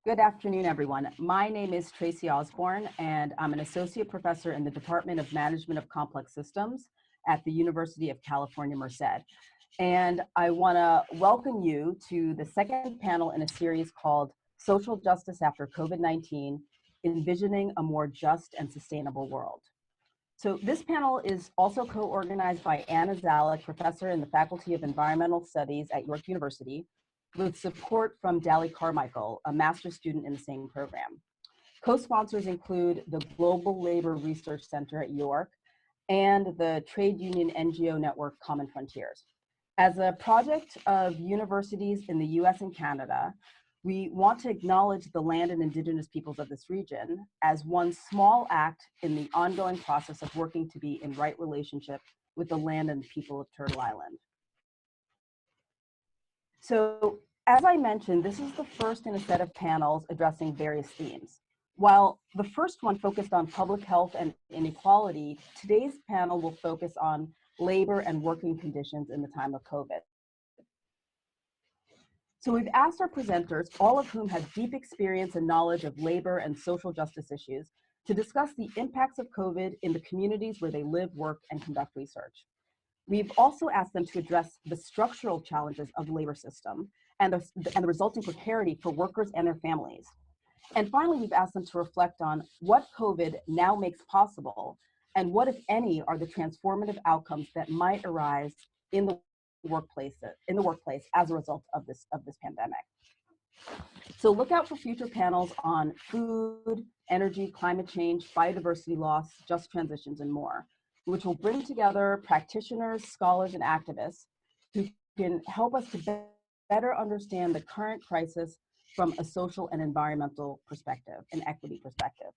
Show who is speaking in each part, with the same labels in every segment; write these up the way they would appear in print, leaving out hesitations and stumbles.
Speaker 1: Good afternoon, everyone. My name is Tracy Osborne, and I'm an associate professor in the Department of Management of Complex Systems at the University of California, Merced. And I want to welcome you to the second panel in a series called Social Justice After COVID-19, Envisioning a More Just and Sustainable World. So this panel is also co-organized by Zalik, professor in the Faculty of Environmental Studies at York University, with support from Dali Carmichael, a master's student in the same program. Co-sponsors include the Global Labor Research Center at York and the trade union NGO network Common Frontiers. As a project of universities in the US and Canada, we want to acknowledge the land and indigenous peoples of this region as one small act in the ongoing process of working to be in right relationship with the land and people of Turtle Island. So, as I mentioned, this is the first in a set of panels addressing various themes. While the first one focused on public health and inequality, today's panel will focus on labor and working conditions in the time of COVID. So we've asked our presenters, all of whom have deep experience and knowledge of labor and social justice issues, to discuss the impacts of COVID in the communities where they live, work, and conduct research. We've also asked them to address the structural challenges of the labor system and the resulting precarity for workers and their families. And finally, we've asked them to reflect on what COVID now makes possible and what, if any, are the transformative outcomes that might arise in the workplace as a result of this pandemic. So look out for future panels on food, energy, climate change, biodiversity loss, just transitions, and more, which will bring together practitioners, scholars, and activists who can help us to better understand the current crisis from a social and environmental perspective, an equity perspective.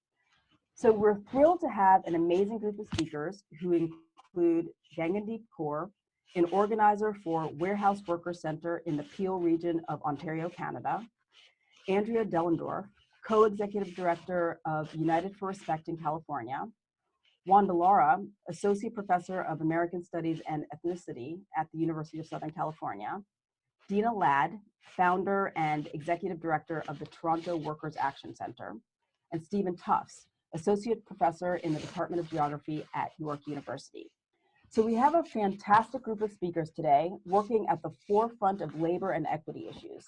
Speaker 1: So we're thrilled to have an amazing group of speakers who include Gagandeep Kaur, an organizer for Warehouse Worker Center in the Peel region of Ontario, Canada; Andrea Dehlendorf, co-executive director of United for Respect in California; Juan, Lara, associate professor of American Studies and Ethnicity at the University of Southern California; Deena, founder and executive director of the Toronto Workers Action Center; and Tufts, associate professor in the Department of Geography at York University. So we have a fantastic group of speakers today working at the forefront of labor and equity issues.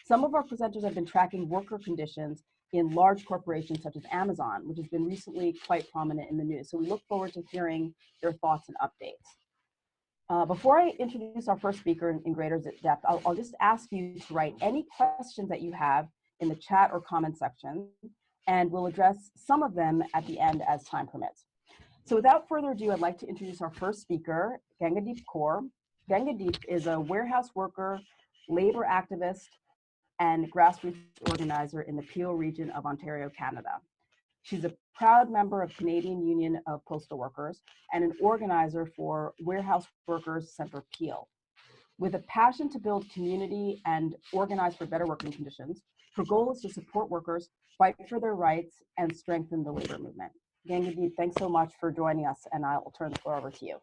Speaker 1: Some of our presenters have been tracking worker conditions in large corporations such as Amazon, which has been recently quite prominent in the news. So we look forward to hearing their thoughts and updates. Before I introduce our first speaker in greater depth, I'll just ask you to write any questions that you have in the chat or comment section, and we'll address some of them at the end as time permits. So without further ado, I'd like to introduce our first speaker, Gagandeep Kaur. Gagandeep is a warehouse worker, labor activist, and grassroots organizer in the Peel region of Ontario, Canada. She's a proud member of Canadian Union of Postal Workers and an organizer for Warehouse Workers Center Peel. With a passion to build community and organize for better working conditions, her goal is to support workers, fight for their rights, and strengthen the labor movement. Gagandeep, thanks so much for joining us, and I'll turn the floor over to you.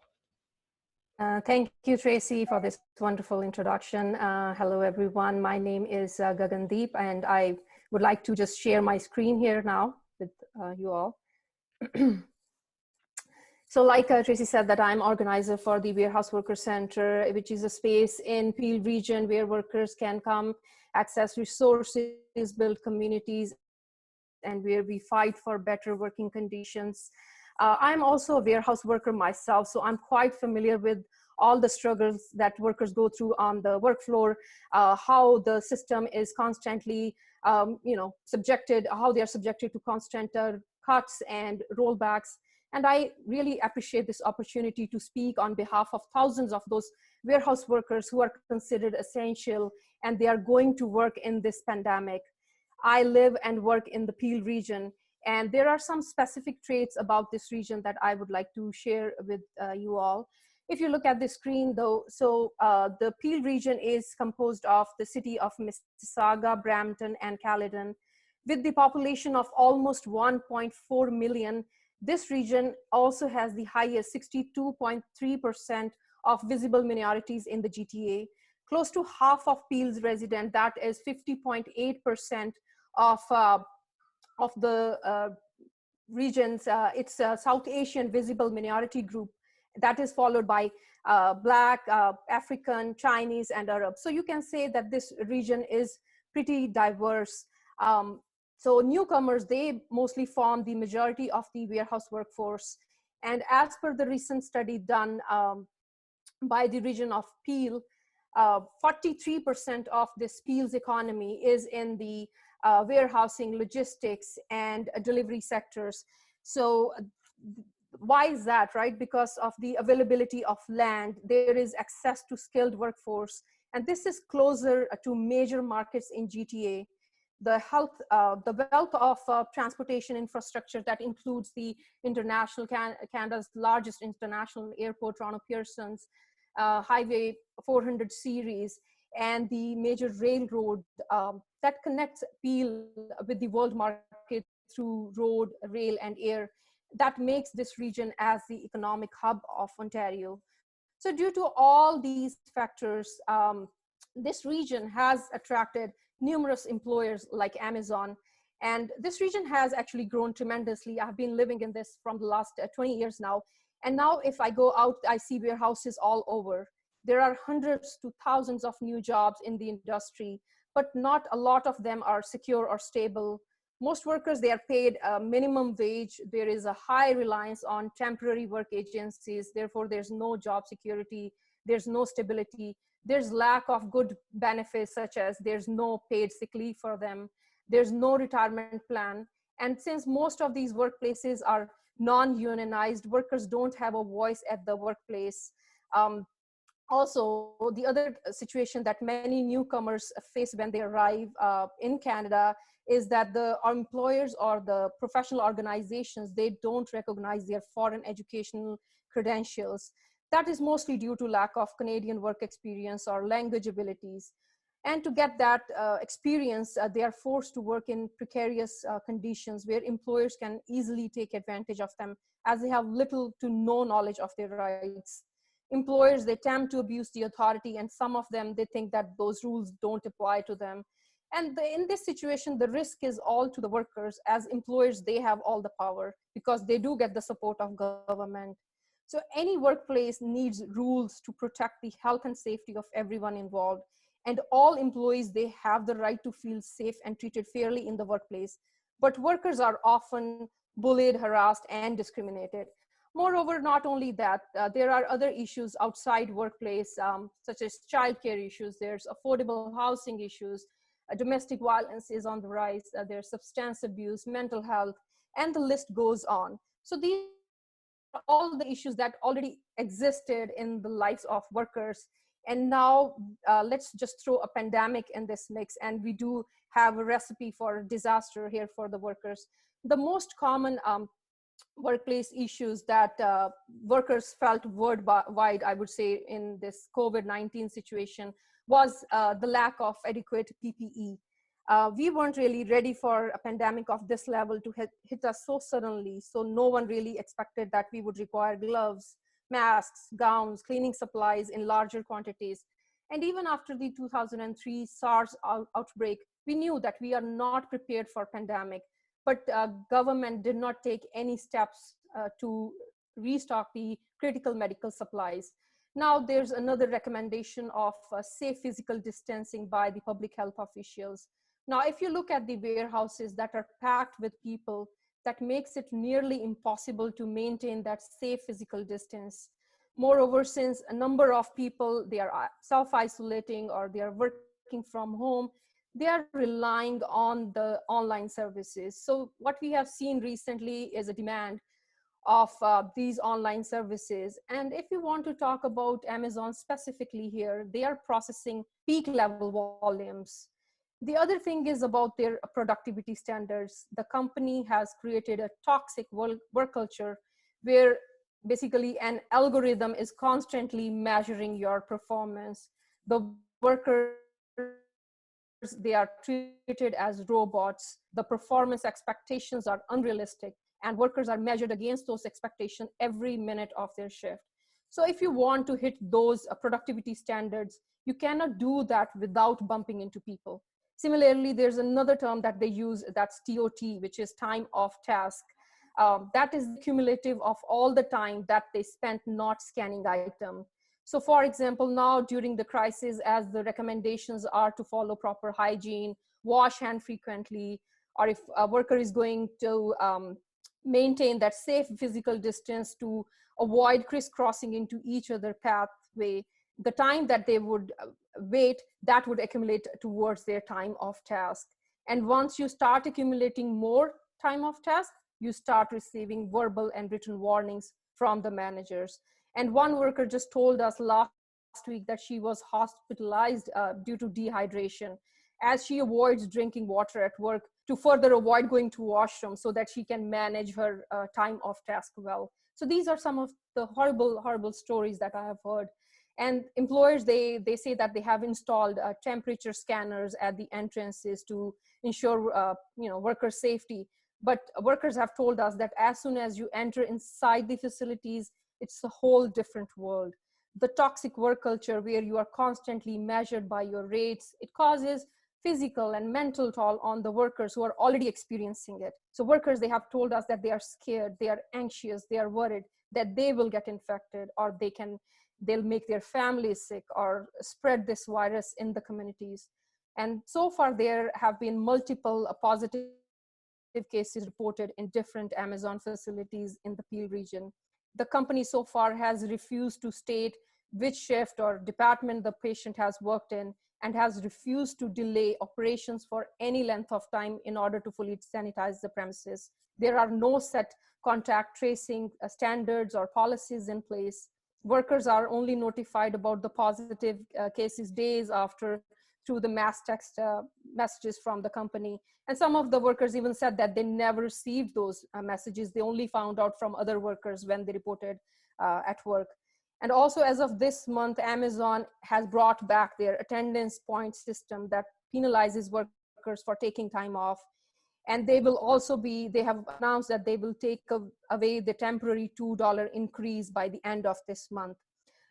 Speaker 2: Thank you, Tracy, for this wonderful introduction. Hello, everyone. My name is Gagandeep, and I would like to just share my screen here now with you all. So like Tracy said, that I'm organizer for the Warehouse Worker Center, which is a space in Peel region where workers can come, access resources, build communities, and where we fight for better working conditions. I'm also a warehouse worker myself, so I'm quite familiar with all the struggles that workers go through on the work floor, how the system is constantly, subjected, how they are subjected to constant cuts and rollbacks. And I really appreciate this opportunity to speak on behalf of thousands of those warehouse workers who are considered essential, and they are going to work in this pandemic. I live and work in the Peel region, and there are some specific traits about this region that I would like to share with you all. If you look at the screen though, so the Peel region is composed of the city of Mississauga, Brampton, and Caledon. With the population of almost 1.4 million, this region also has the highest 62.3% of visible minorities in the GTA. Close to half of Peel's residents, that is 50.8% of the regions. It's a South Asian visible minority group that is followed by Black, African, Chinese, and Arab. So you can say that this region is pretty diverse. So newcomers, they mostly form the majority of the warehouse workforce. And as per the recent study done by the region of Peel, 43% of this Peel's economy is in the warehousing, logistics, and delivery sectors. So why is that, right? Because of the availability of land, there is access to skilled workforce, and this is closer to major markets in GTA. The wealth of transportation infrastructure that includes the Canada's largest international airport, Toronto Pearson's, Highway 400 series, and the major railroad that connects Peel with the world market through road, rail, and air, that makes this region as the economic hub of Ontario. So due to all these factors, this region has attracted numerous employers like Amazon. And this region has actually grown tremendously. I've been living in this from the last 20 years now. And now if I go out, I see warehouses all over. There are hundreds to thousands of new jobs in the industry, but not a lot of them are secure or stable. Most workers, they are paid a minimum wage. There is a high reliance on temporary work agencies. Therefore, there's no job security. There's no stability. There's lack of good benefits, such as there's no paid sick leave for them. There's no retirement plan. And since most of these workplaces are non-unionized, workers don't have a voice at the workplace. Also, the other situation that many newcomers face when they arrive in Canada is that the employers or the professional organizations, they don't recognize their foreign educational credentials. That is mostly due to lack of Canadian work experience or language abilities. And to get that experience, they are forced to work in precarious conditions where employers can easily take advantage of them, as they have little to no knowledge of their rights. Employers, they tend to abuse the authority, and some of them, they think that those rules don't apply to them. And in this situation, the risk is all to the workers, as employers, they have all the power because they do get the support of government. So any workplace needs rules to protect the health and safety of everyone involved. And all employees, they have the right to feel safe and treated fairly in the workplace. But workers are often bullied, harassed, and discriminated. Moreover, not only that, there are other issues outside workplace, such as childcare issues. There's affordable housing issues. Domestic violence is on the rise. There's substance abuse, mental health, and the list goes on. So these are all the issues that already existed in the lives of workers. And now let's just throw a pandemic in this mix, and we do have a recipe for disaster here for the workers. The most common workplace issues that workers felt worldwide, I would say, in this COVID-19 situation was the lack of adequate PPE. We weren't really ready for a pandemic of this level to hit us so suddenly. So no one really expected that we would require gloves, masks, gowns, cleaning supplies in larger quantities. And even after the 2003 SARS outbreak, we knew that we are not prepared for pandemic, but government did not take any steps to restock the critical medical supplies. Now there's another recommendation of safe physical distancing by the public health officials. Now, if you look at the warehouses that are packed with people, that makes it nearly impossible to maintain that safe physical distance. Moreover, since a number of people, they are self-isolating or they are working from home, they are relying on the online services. So what we have seen recently is a demand of these online services. And if you want to talk about Amazon specifically here, they are processing peak level volumes. The other thing is about their productivity standards. The company has created a toxic work culture where basically an algorithm is constantly measuring your performance. The workers, they are treated as robots. The performance expectations are unrealistic, and workers are measured against those expectations every minute of their shift. So if you want to hit those productivity standards, you cannot do that without bumping into people. Similarly, there's another term that they use, that's TOT, which is time off task. That is the cumulative of all the time that they spent not scanning item. So for example, now during the crisis, as the recommendations are to follow proper hygiene, wash hand frequently, or if a worker is going to maintain that safe physical distance to avoid crisscrossing into each other pathway, the time that they would wait, that would accumulate towards their time off task. And once you start accumulating more time off task, you start receiving verbal and written warnings from the managers. And one worker just told us last week that she was hospitalized due to dehydration, as she avoids drinking water at work to further avoid going to washroom so that she can manage her time off task well. So these are some of the horrible, horrible stories that I have heard. And employers, they say that they have installed temperature scanners at the entrances to ensure worker safety. But workers have told us that as soon as you enter inside the facilities, it's a whole different world. The toxic work culture where you are constantly measured by your rates, it causes physical and mental toll on the workers who are already experiencing it. So workers, they have told us that they are scared, they are anxious, they are worried that they will get infected, or they'll make their families sick or spread this virus in the communities. And so far there have been multiple positive cases reported in different Amazon facilities in the Peel region. The company so far has refused to state which shift or department the patient has worked in, and has refused to delay operations for any length of time in order to fully sanitize the premises. There are no set contact tracing standards or policies in place. Workers are only notified about the positive cases days after through the mass text messages from the company. And some of the workers even said that they never received those messages. They only found out from other workers when they reported at work. And also, as of this month, Amazon has brought back their attendance point system that penalizes workers for taking time off. And they have announced that they will take away the temporary $2 increase by the end of this month.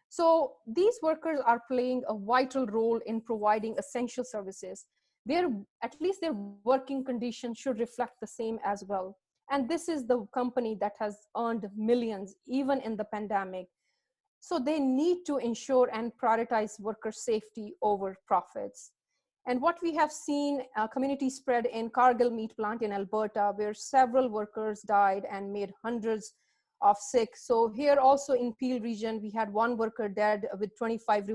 Speaker 2: So these workers are playing a vital role in providing essential services. At least their working conditions should reflect the same as well. And this is the company that has earned millions, even in the pandemic. So they need to ensure and prioritize worker safety over profits. And what we have seen, community spread in Cargill meat plant in Alberta, where several workers died and made hundreds of sick. So here also in Peel region, we had one worker dead with 25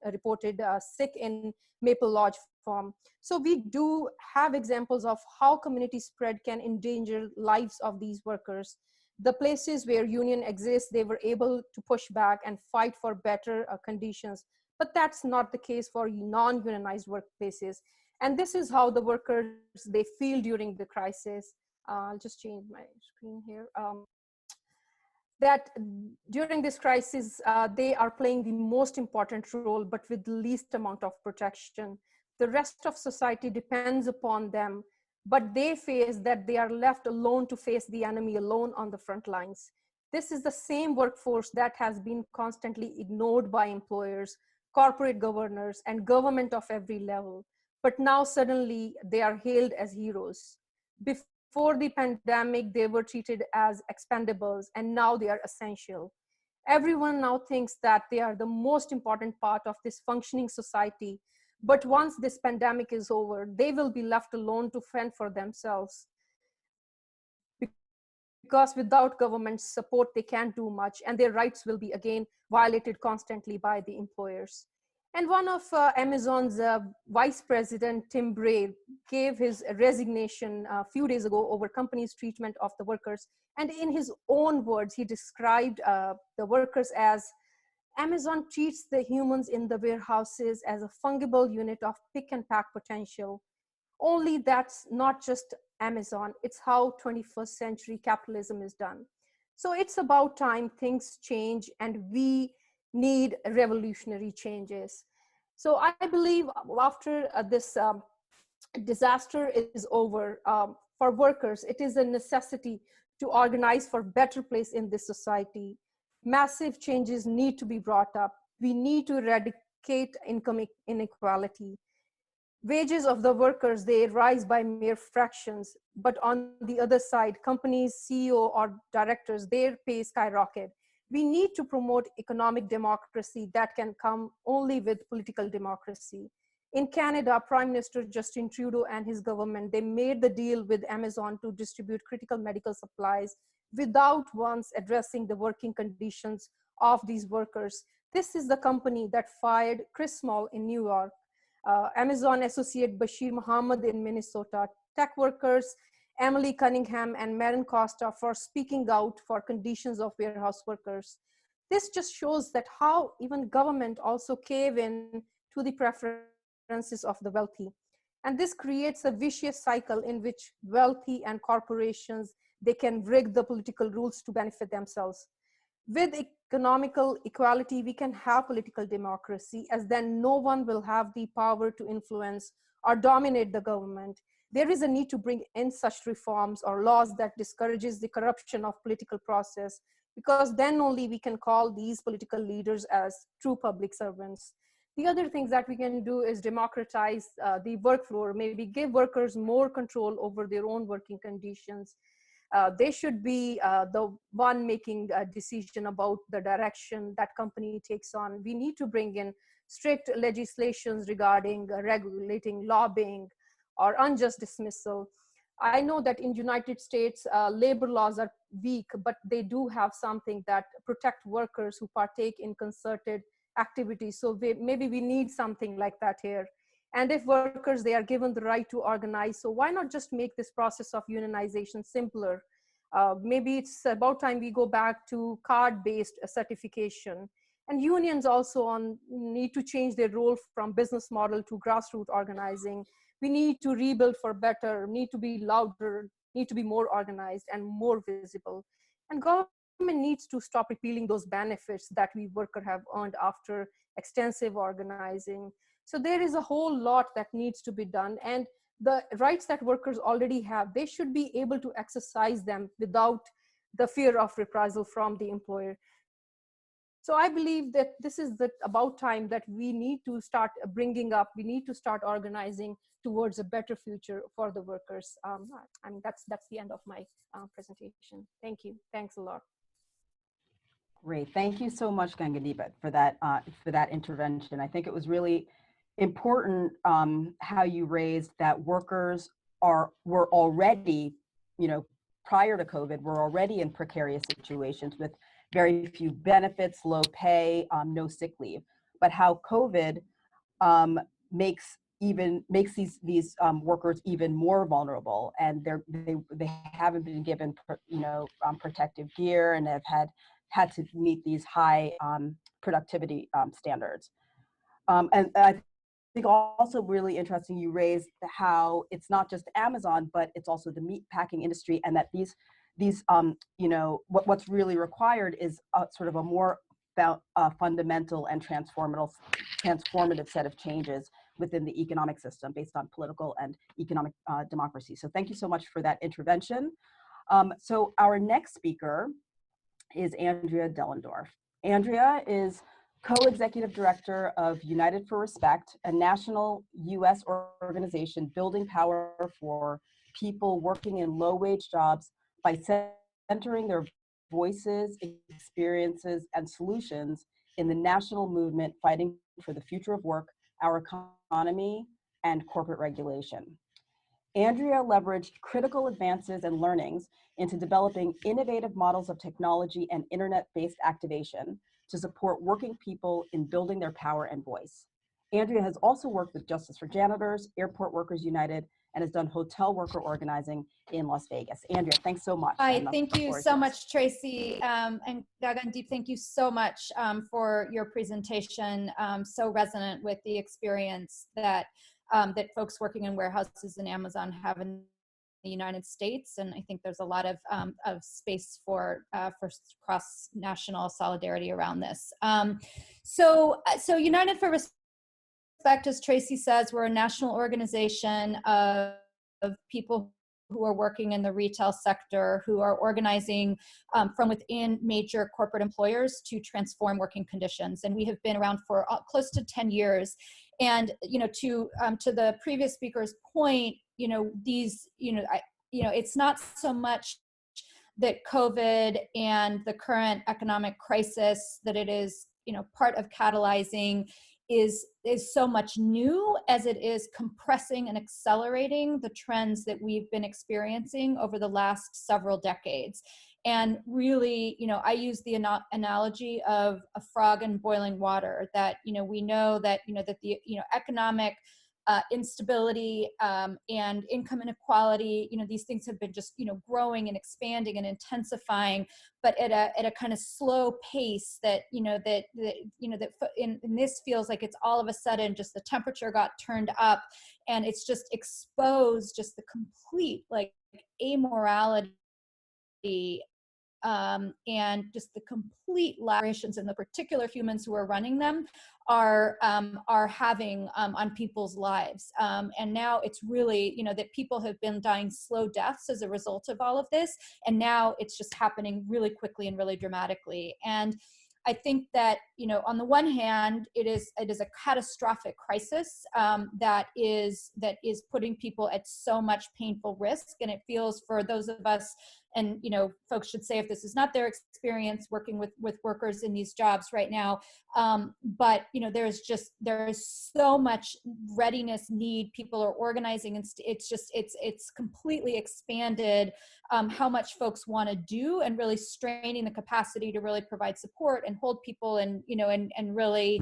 Speaker 2: reported sick in Maple Lodge farm. So we do have examples of how community spread can endanger lives of these workers. The places where union exists, they were able to push back and fight for better conditions. But that's not the case for non-unionized workplaces. And this is how the workers, they feel during the crisis. I'll just change my screen here. That during this crisis, they are playing the most important role, but with the least amount of protection. The rest of society depends upon them, but they face that they are left alone to face the enemy alone on the front lines. This is the same workforce that has been constantly ignored by employers, corporate governors, and government of every level. But now suddenly they are hailed as heroes. Before the pandemic, they were treated as expendables, and now they are essential. Everyone now thinks that they are the most important part of this functioning society. But once this pandemic is over, they will be left alone to fend for themselves. Because without government support, they can't do much, and their rights will be again violated constantly by the employers. And one of Amazon's vice president, Tim Bray, gave his resignation a few days ago over company's treatment of the workers. And in his own words, he described the workers as, Amazon treats the humans in the warehouses as a fungible unit of pick and pack potential. Only that's not just Amazon, it's how 21st century capitalism is done. So it's about time things change, and we need revolutionary changes. So I believe after this disaster is over, for workers, it is a necessity to organize for better place in this society. Massive changes need to be brought up. We need to eradicate income inequality. wages of the workers, they rise by mere fractions. But on the other side, companies, CEO or directors, their pay skyrocket. We need to promote economic democracy that can come only with political democracy. In Canada, Prime Minister Justin Trudeau and his government, they made the deal with Amazon to distribute critical medical supplies without once addressing the working conditions of these workers. This is the company that fired Chris Small in New York, Amazon associate Bashir Muhammad in Minnesota, tech workers Emily Cunningham and Maren Costa for speaking out for conditions of warehouse workers. This just shows that how even government also cave in to the preferences of the wealthy. And this creates a vicious cycle in which wealthy and corporations, they can rig the political rules to benefit themselves. With economical equality, we can have political democracy, as then no one will have the power to influence or dominate the government. There is a need to bring in such reforms or laws that discourages the corruption of political process, because then only we can call these political leaders as true public servants. The other things that we can do is democratize the work floor, maybe give workers more control over their own working conditions. They should be the one making a decision about the direction that company takes on. We need to bring in strict legislations regarding regulating lobbying or unjust dismissal. I know that in United States, labor laws are weak, but they do have something that protect workers who partake in concerted activities. So maybe we need something like that here. And if workers, they are given the right to organize, so why not just make this process of unionization simpler? Maybe it's about time we go back to card-based certification. And unions also need to change their role from business model to grassroots organizing. We need to rebuild for better, need to be louder, need to be more organized and more visible. And government needs to stop repealing those benefits that we workers have earned after extensive organizing. So there is a whole lot that needs to be done. And the rights that workers already have, they should be able to exercise them without the fear of reprisal from the employer. So I believe that this is about time that we need to start bringing up, we need to start organizing towards a better future for the workers. I mean, that's the end of my presentation. Thank you. Thanks a lot.
Speaker 1: Great. Thank you so much, Gagandeep, for that intervention. I think it was really important how you raised that workers were already, prior to COVID, were already in precarious situations with very few benefits, low pay, no sick leave. But how COVID makes these workers even more vulnerable, and they haven't been given protective gear and have had to meet these high productivity standards. And I think also really interesting, you raised how it's not just Amazon, but it's also the meat packing industry, and that these what's really required is sort of a more fundamental and transformative set of changes within the economic system based on political and economic democracy. So thank you so much for that intervention. So our next speaker is Andrea Dehlendorf. Andrea is co-executive director of United for Respect, a national U.S. organization building power for people working in low-wage jobs by centering their voices, experiences, and solutions in the national movement fighting for the future of work, our economy, and corporate regulation. Andrea leveraged critical advances and learnings into developing innovative models of technology and internet-based activation to support working people in building their power and voice. Andrea has also worked with Justice for Janitors, Airport Workers United, and has done hotel worker organizing in Las Vegas. Andrea, thanks so much.
Speaker 3: Hi, thank you so much, Tracy. And Gagandeep, thank you so much for your presentation, so resonant with the experience that that folks working in warehouses in Amazon have in the United States. And I think there's a lot of space for cross-national solidarity around this. So United for Respect, as Tracy says, we're a national organization of people who are working in the retail sector, who are organizing from within major corporate employers to transform working conditions. And we have been around for close to 10 years. And, to the previous speaker's point, it's not so much that COVID and the current economic crisis that it is, part of catalyzing is so much new as it is compressing and accelerating the trends that we've been experiencing over the last several decades. And really, I use the analogy of a frog in boiling water, that, we know that, that the, economic instability and income inequality, these things have been just, growing and expanding and intensifying, but at a kind of slow pace that, in this feels like it's all of a sudden just the temperature got turned up, and it's just exposed just the complete like amorality and just the complete laborations and the particular humans who are running them are having on people's lives. And now it's really, that people have been dying slow deaths as a result of all of this. And now it's just happening really quickly and really dramatically. And I think that, on the one hand, it is a catastrophic crisis that is putting people at so much painful risk. And it feels for those of us, and folks should say if this is not their experience working with workers in these jobs right now, but there's so much readiness need. People are organizing, and it's completely expanded how much folks want to do, and really straining the capacity to really provide support and hold people, and and really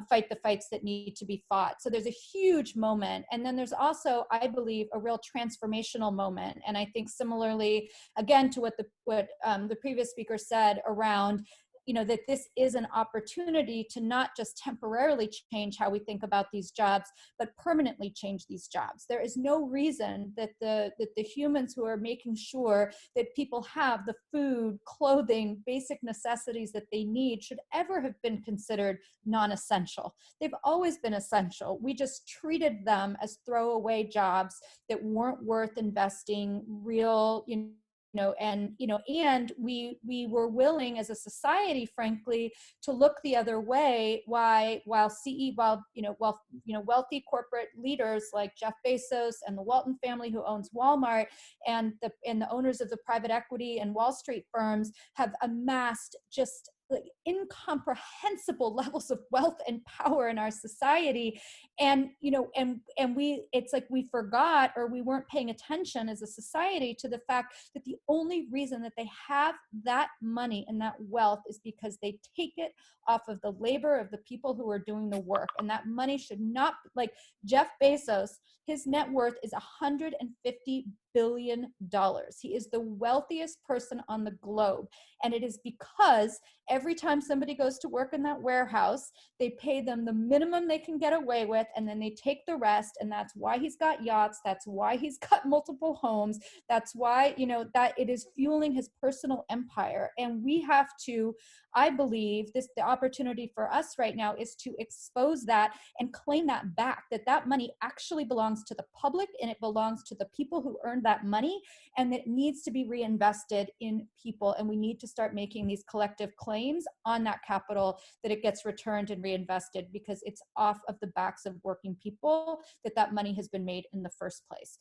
Speaker 3: fight the fights that need to be fought. So there's a huge moment, and then there's also, I believe, a real transformational moment. And I think similarly, again, to what the previous speaker said around, that this is an opportunity to not just temporarily change how we think about these jobs, but permanently change these jobs. There is no reason that the humans who are making sure that people have the food, clothing, basic necessities that they need should ever have been considered non-essential. They've always been essential. We just treated them as throwaway jobs that weren't worth investing real, and we were willing as a society, frankly, to look the other way while wealthy corporate leaders like Jeff Bezos and the Walton family, who owns Walmart, and the owners of the private equity and Wall Street firms have amassed just like incomprehensible levels of wealth and power in our society. And it's like we forgot, or we weren't paying attention as a society to the fact that the only reason that they have that money and that wealth is because they take it off of the labor of the people who are doing the work. And that money should not, like Jeff Bezos, his net worth is $150 billion. He is the wealthiest person on the globe. And it is because every time somebody goes to work in that warehouse, they pay them the minimum they can get away with, and then they take the rest. And that's why he's got yachts. That's why he's got multiple homes. That's why, that it is fueling his personal empire. And we have to, I believe, the opportunity for us right now is to expose that and claim that back, that money actually belongs to the public, and it belongs to the people who earned that money, and that needs to be reinvested in people. And we need to start making these collective claims on that capital, that it gets returned and reinvested, because it's off of the backs of working people that money has been made in the first place.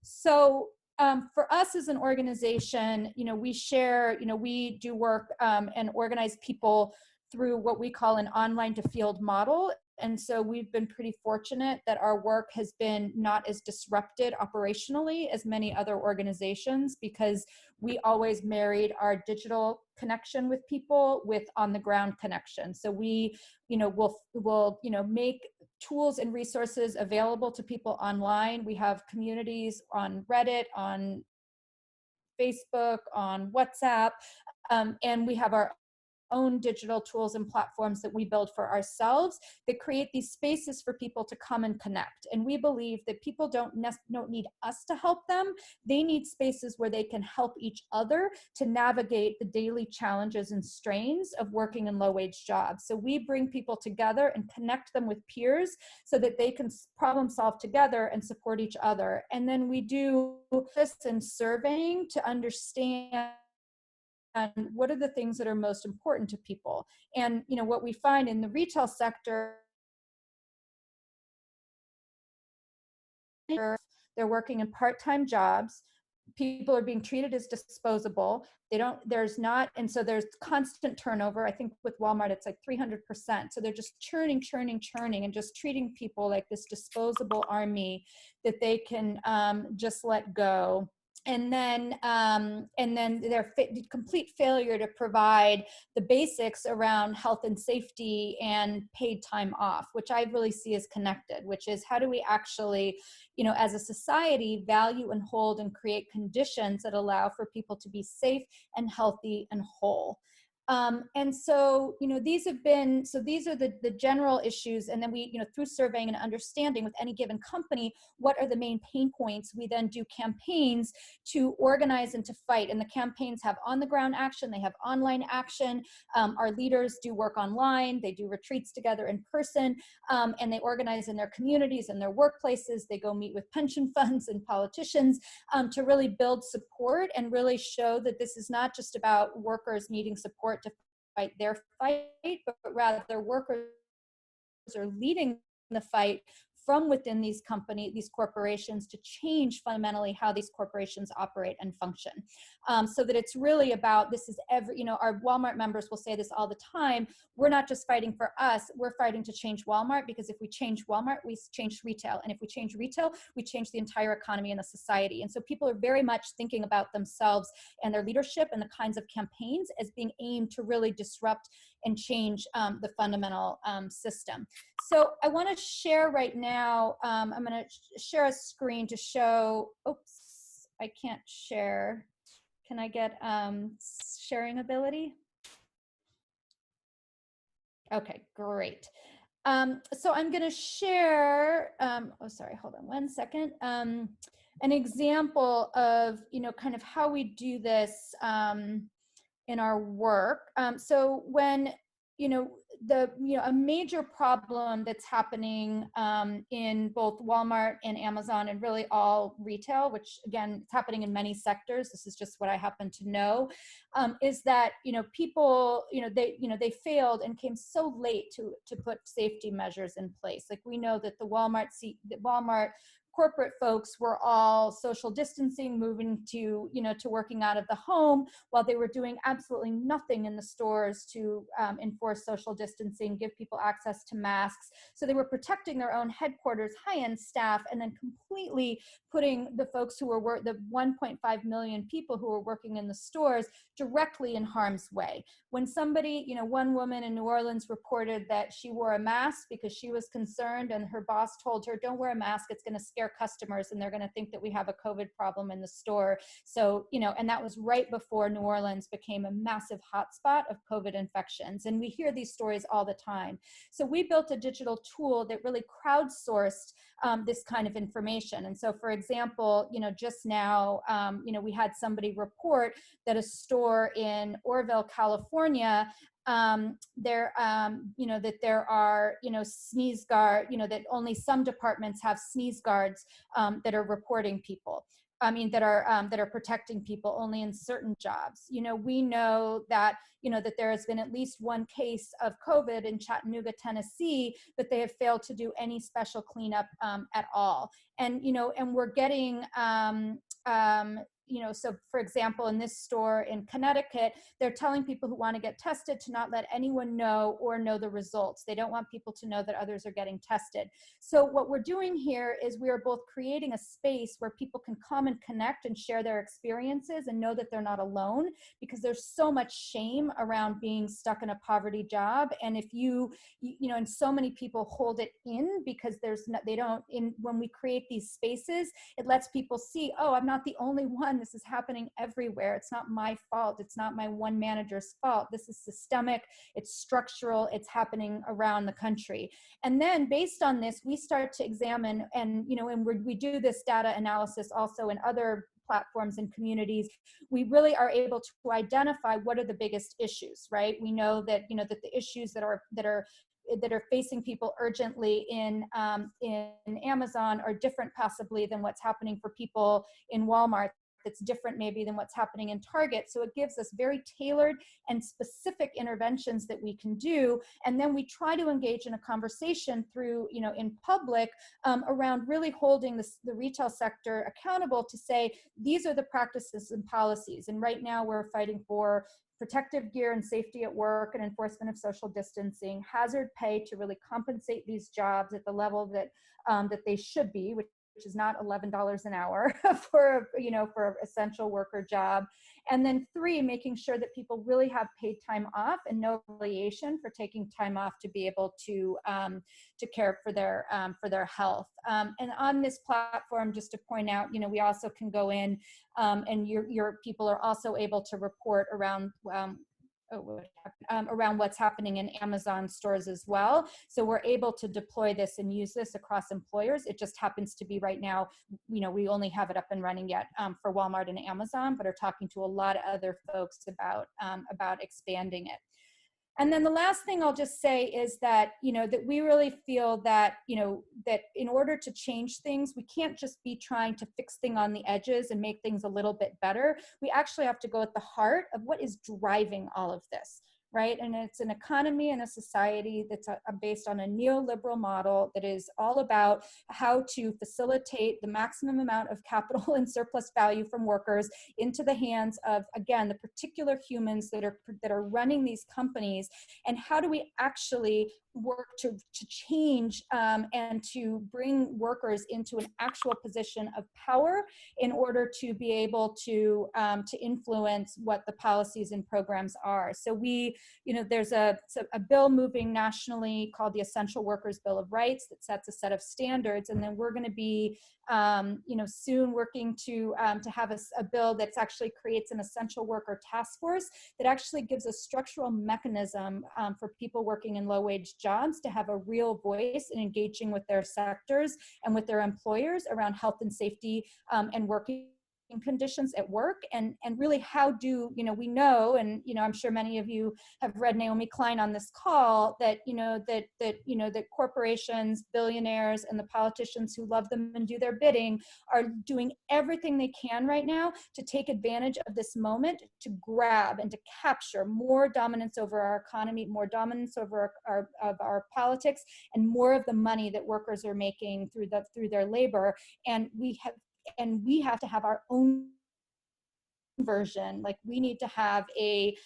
Speaker 3: So for us as an organization, we share, we do work and organize people through what we call an online to field model. And so we've been pretty fortunate that our work has been not as disrupted operationally as many other organizations, because we always married our digital connection with people with on the ground connection. So we, will make tools and resources available to people online. We have communities on Reddit, on Facebook, on WhatsApp, and we have our own digital tools and platforms that we build for ourselves that create these spaces for people to come and connect. And we believe that people don't need us to help them. They need spaces where they can help each other to navigate the daily challenges and strains of working in low-wage jobs. So we bring people together and connect them with peers so that they can problem solve together and support each other. And then we do this in surveying to understand what are the things that are most important to people. And what we find in the retail sector, they're working in part-time jobs. People are being treated as disposable. And so there's constant turnover. I think with Walmart, it's like 300%. So they're just churning, and just treating people like this disposable army that they can just let go. And then their complete failure to provide the basics around health and safety and paid time off, which I really see as connected, which is how do we actually, as a society, value and hold and create conditions that allow for people to be safe and healthy and whole. And so, these are the general issues. And then we, through surveying and understanding with any given company, what are the main pain points? We then do campaigns to organize and to fight. And the campaigns have on the ground action. They have online action. Our leaders do work online. They do retreats together in person. And they organize in their communities and their workplaces. They go meet with pension funds and politicians to really build support and really show that this is not just about workers needing support to fight their fight, but rather workers are leading the fight from within these corporations to change fundamentally how these corporations operate and function. So that it's really about, this is our Walmart members will say this all the time, we're not just fighting for us, we're fighting to change Walmart, because if we change Walmart, we change retail. And if we change retail, we change the entire economy and the society. And so people are very much thinking about themselves and their leadership and the kinds of campaigns as being aimed to really disrupt and change the fundamental system. So I want to share right now, I'm going to share a screen to show, oops, I can't share. Can I get sharing ability? Okay, great. So I'm going to share, oh, sorry, hold on one second. An example of, kind of how we do this in our work. So when, a major problem that's happening in both Walmart and Amazon and really all retail, which again, it's happening in many sectors, this is just what I happen to know, is that, people, they failed and came so late to put safety measures in place. Like we know that the Walmart corporate folks were all social distancing, moving to, to working out of the home, while they were doing absolutely nothing in the stores to enforce social distancing, give people access to masks. So they were protecting their own headquarters, high-end staff, and then completely putting the folks who were the 1.5 million people who were working in the stores directly in harm's way. When somebody, one woman in New Orleans reported that she wore a mask because she was concerned, and her boss told her, don't wear a mask, it's going to scare customers and they're going to think that we have a COVID problem in the store. So, and that was right before New Orleans became a massive hotspot of COVID infections. And we hear these stories all the time. So we built a digital tool that really crowdsourced this kind of information. And so, for example, just now, we had somebody report that a store in Orville, California, that there are, sneeze guard, that only some departments have sneeze guards that are reporting people. That are protecting people only in certain jobs. We know that, that there has been at least one case of COVID in Chattanooga, Tennessee, but they have failed to do any special cleanup at all. And, and we're getting, so for example, in this store in Connecticut, they're telling people who want to get tested to not let anyone know or know the results. They don't want people to know that others are getting tested. So what we're doing here is we are both creating a space where people can come and connect and share their experiences and know that they're not alone, because there's so much shame around being stuck in a poverty job. And if and so many people hold it in because when we create these spaces, it lets people see, oh, I'm not the only one one, this is happening everywhere. It's not my fault. It's not my one manager's fault. This is systemic, it's structural, it's happening around the country. And then based on this, we start to examine, and we do this data analysis also in other platforms and communities. We really are able to identify what are the biggest issues, right? We know that, that the issues that are facing people urgently in Amazon are different possibly than what's happening for people in Walmart. That's different maybe than what's happening in Target. So it gives us very tailored and specific interventions that we can do. And then we try to engage in a conversation through, in public around really holding the retail sector accountable to say, these are the practices and policies. And right now we're fighting for protective gear and safety at work and enforcement of social distancing, hazard pay to really compensate these jobs at the level that that they should be, which is not $11 an hour for an essential worker job. And then 3, making sure that people really have paid time off and no retaliation for taking time off to be able to care for their health. And on this platform, just to point out, we also can go in and your people are also able to report around around what's happening in Amazon stores as well. So we're able to deploy this and use this across employers. It just happens to be right now, we only have it up and running yet for Walmart and Amazon, but are talking to a lot of other folks about expanding it. And then the last thing I'll just say is that, that we really feel that, that in order to change things, we can't just be trying to fix things on the edges and make things a little bit better. We actually have to go at the heart of what is driving all of this. Right? And it's an economy and a society that's based on a neoliberal model that is all about how to facilitate the maximum amount of capital and surplus value from workers into the hands of, again, the particular humans that are running these companies. And how do we actually work to change and to bring workers into an actual position of power in order to be able to influence what the policies and programs are. So there's a bill moving nationally called the Essential Workers Bill of Rights that sets a set of standards, and then we're going to be soon working to have a bill that actually creates an essential worker task force that actually gives a structural mechanism for people working in low-wage jobs to have a real voice in engaging with their sectors and with their employers around health and safety and working conditions at work, and really how do we know, and I'm sure many of you have read Naomi Klein on this call, that that corporations, billionaires, and the politicians who love them and do their bidding are doing everything they can right now to take advantage of this moment to grab and to capture more dominance over our economy, more dominance over our politics, and more of the money that workers are making through their labor. And we have to have our own version. Like, we need to have a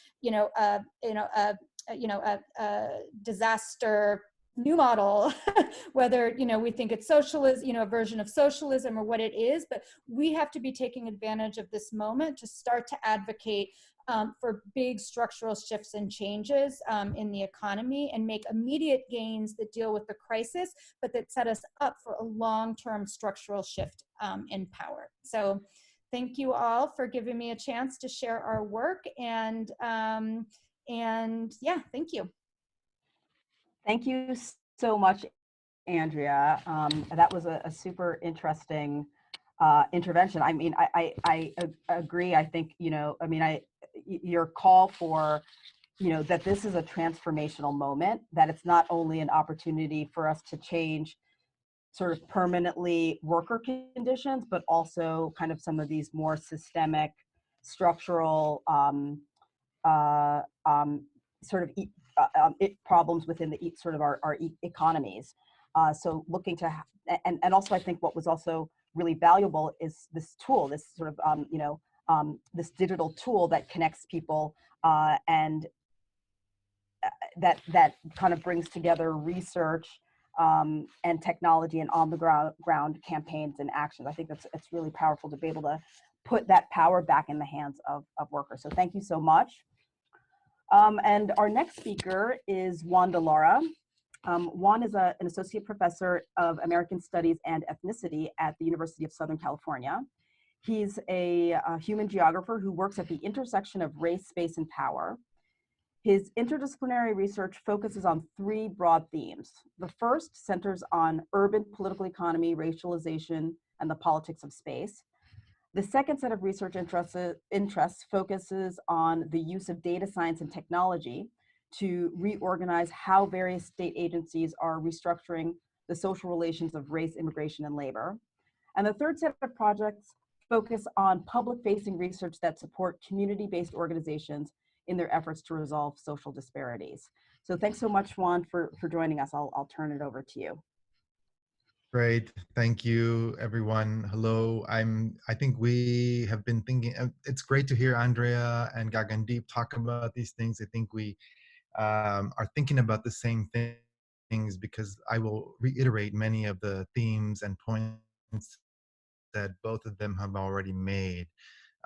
Speaker 3: disaster new model, whether we think it's socialism, a version of socialism or what it is, but we have to be taking advantage of this moment to start to advocate for big structural shifts and changes in the economy, and make immediate gains that deal with the crisis, but that set us up for a long-term structural shift in power. So thank you all for giving me a chance to share our work, and yeah, thank you.
Speaker 1: Thank you so much, Andrea. That was a super interesting intervention. I mean, I agree. I think, your call for, that this is a transformational moment, that it's not only an opportunity for us to change sort of permanently worker conditions, but also kind of some of these more systemic, structural problems within the sort of our economies. So looking to, and also I think what was also really valuable is this tool, this sort of, this digital tool that connects people and that kind of brings together research and technology and on the ground campaigns and actions. I think it's really powerful to be able to put that power back in the hands of workers. So thank you so much. And our next speaker is Juan Lara. Juan is an associate professor of American Studies and Ethnicity at the University of Southern California. He's a human geographer who works at the intersection of race, space, and power. His interdisciplinary research focuses on three broad themes. The first centers on urban political economy, racialization, and the politics of space. The second set of research interests focuses on the use of data science and technology to reorganize how various state agencies are restructuring the social relations of race, immigration, and labor. And the third set of projects focus on public-facing research that support community-based organizations in their efforts to resolve social disparities. So thanks so much, Juan, for joining us. I'll turn it over to you.
Speaker 4: Great, thank you, everyone. Hello, I think we have been thinking. It's great to hear Andrea and Gagandeep talk about these things. I think we are thinking about the same things, because I will reiterate many of the themes and points that both of them have already made.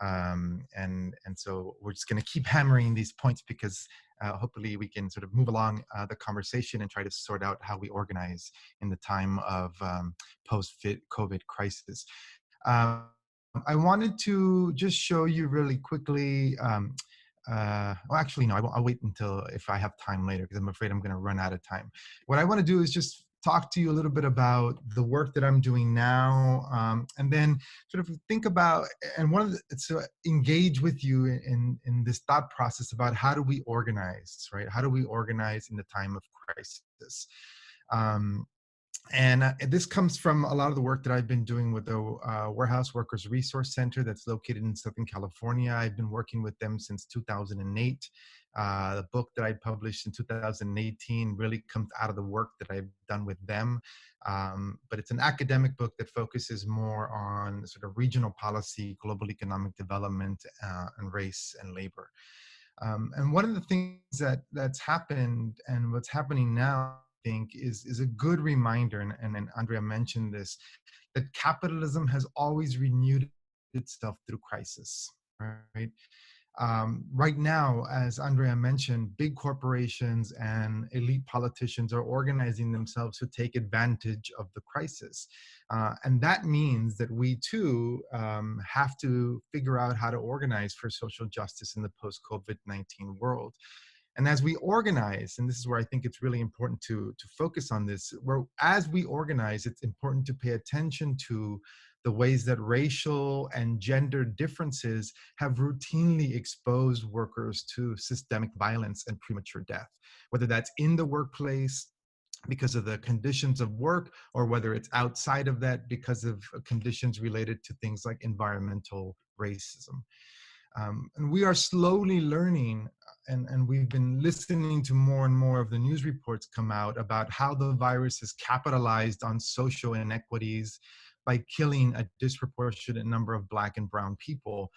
Speaker 4: And so we're just going to keep hammering these points, because hopefully we can sort of move along the conversation and try to sort out how we organize in the time of post-COVID crisis. I wanted to just show you really quickly. Well, actually, no, I'll wait until if I have time later, because I'm afraid I'm going to run out of time. What I want to do is just talk to you a little bit about the work that I'm doing now, and then sort of think about, and so engage with you in this thought process about how do we organize, right? How do we organize in the time of crisis? And this comes from a lot of the work that I've been doing with the Warehouse Workers Resource Center that's located in Southern California. I've been working with them since 2008. The book that I published in 2018 really comes out of the work that I've done with them. But it's an academic book that focuses more on sort of regional policy, global economic development, and race and labor. And one of the things that's happened, and what's happening now, I think, is a good reminder, and Andrea mentioned this, that capitalism has always renewed itself through crisis, right? Right now, as Andrea mentioned, big corporations and elite politicians are organizing themselves to take advantage of the crisis. And that means that we too have to figure out how to organize for social justice in the post-COVID-19 world. And as we organize, and this is where I think it's really important to focus on this, as we organize, it's important to pay attention to the ways that racial and gender differences have routinely exposed workers to systemic violence and premature death, whether that's in the workplace because of the conditions of work, or whether it's outside of that because of conditions related to things like environmental racism. And we are slowly learning, and we've been listening to more and more of the news reports come out about how the virus has capitalized on social inequities by killing a disproportionate number of Black and brown people.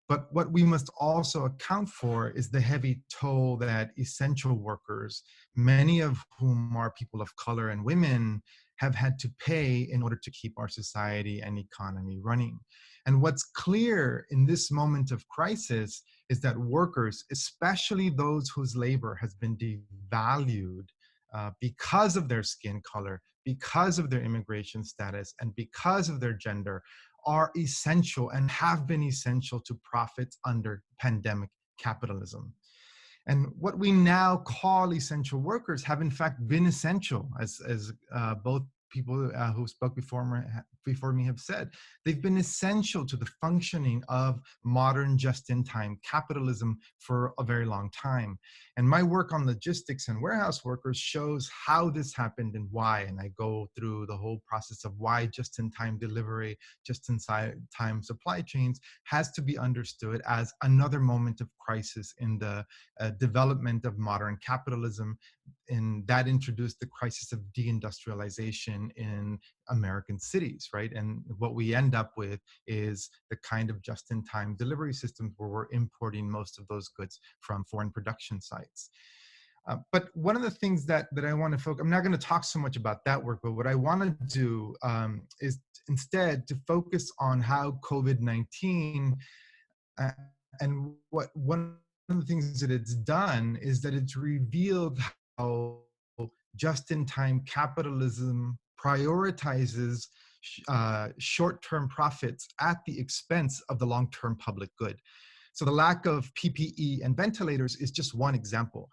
Speaker 4: But what we must also account for is the heavy toll that essential workers, many of whom are people of color and women, have had to pay in order to keep our society and economy running. And what's clear in this moment of crisis is that workers, especially those whose labor has been devalued because of their skin color, because of their immigration status, and because of their gender, are essential and have been essential to profits under pandemic capitalism. And what we now call essential workers have in fact been essential, as both people who spoke before me have said. They've been essential to the functioning of modern just-in-time capitalism for a very long time. And my work on logistics and warehouse workers shows how this happened and why. And I go through the whole process of why just-in-time delivery, just-in-time supply chains has to be understood as another moment of crisis in the development of modern capitalism. And that introduced the crisis of deindustrialization in American cities, right? And what we end up with is the kind of just-in-time delivery systems where we're importing most of those goods from foreign production sites. But one of the things that I want to focus, I'm not going to talk so much about that work, but what I want to do is instead to focus on how COVID-19 and what one of the things that it's done is that it's revealed how just-in-time capitalism prioritizes short-term profits at the expense of the long-term public good. So the lack of PPE and ventilators is just one example.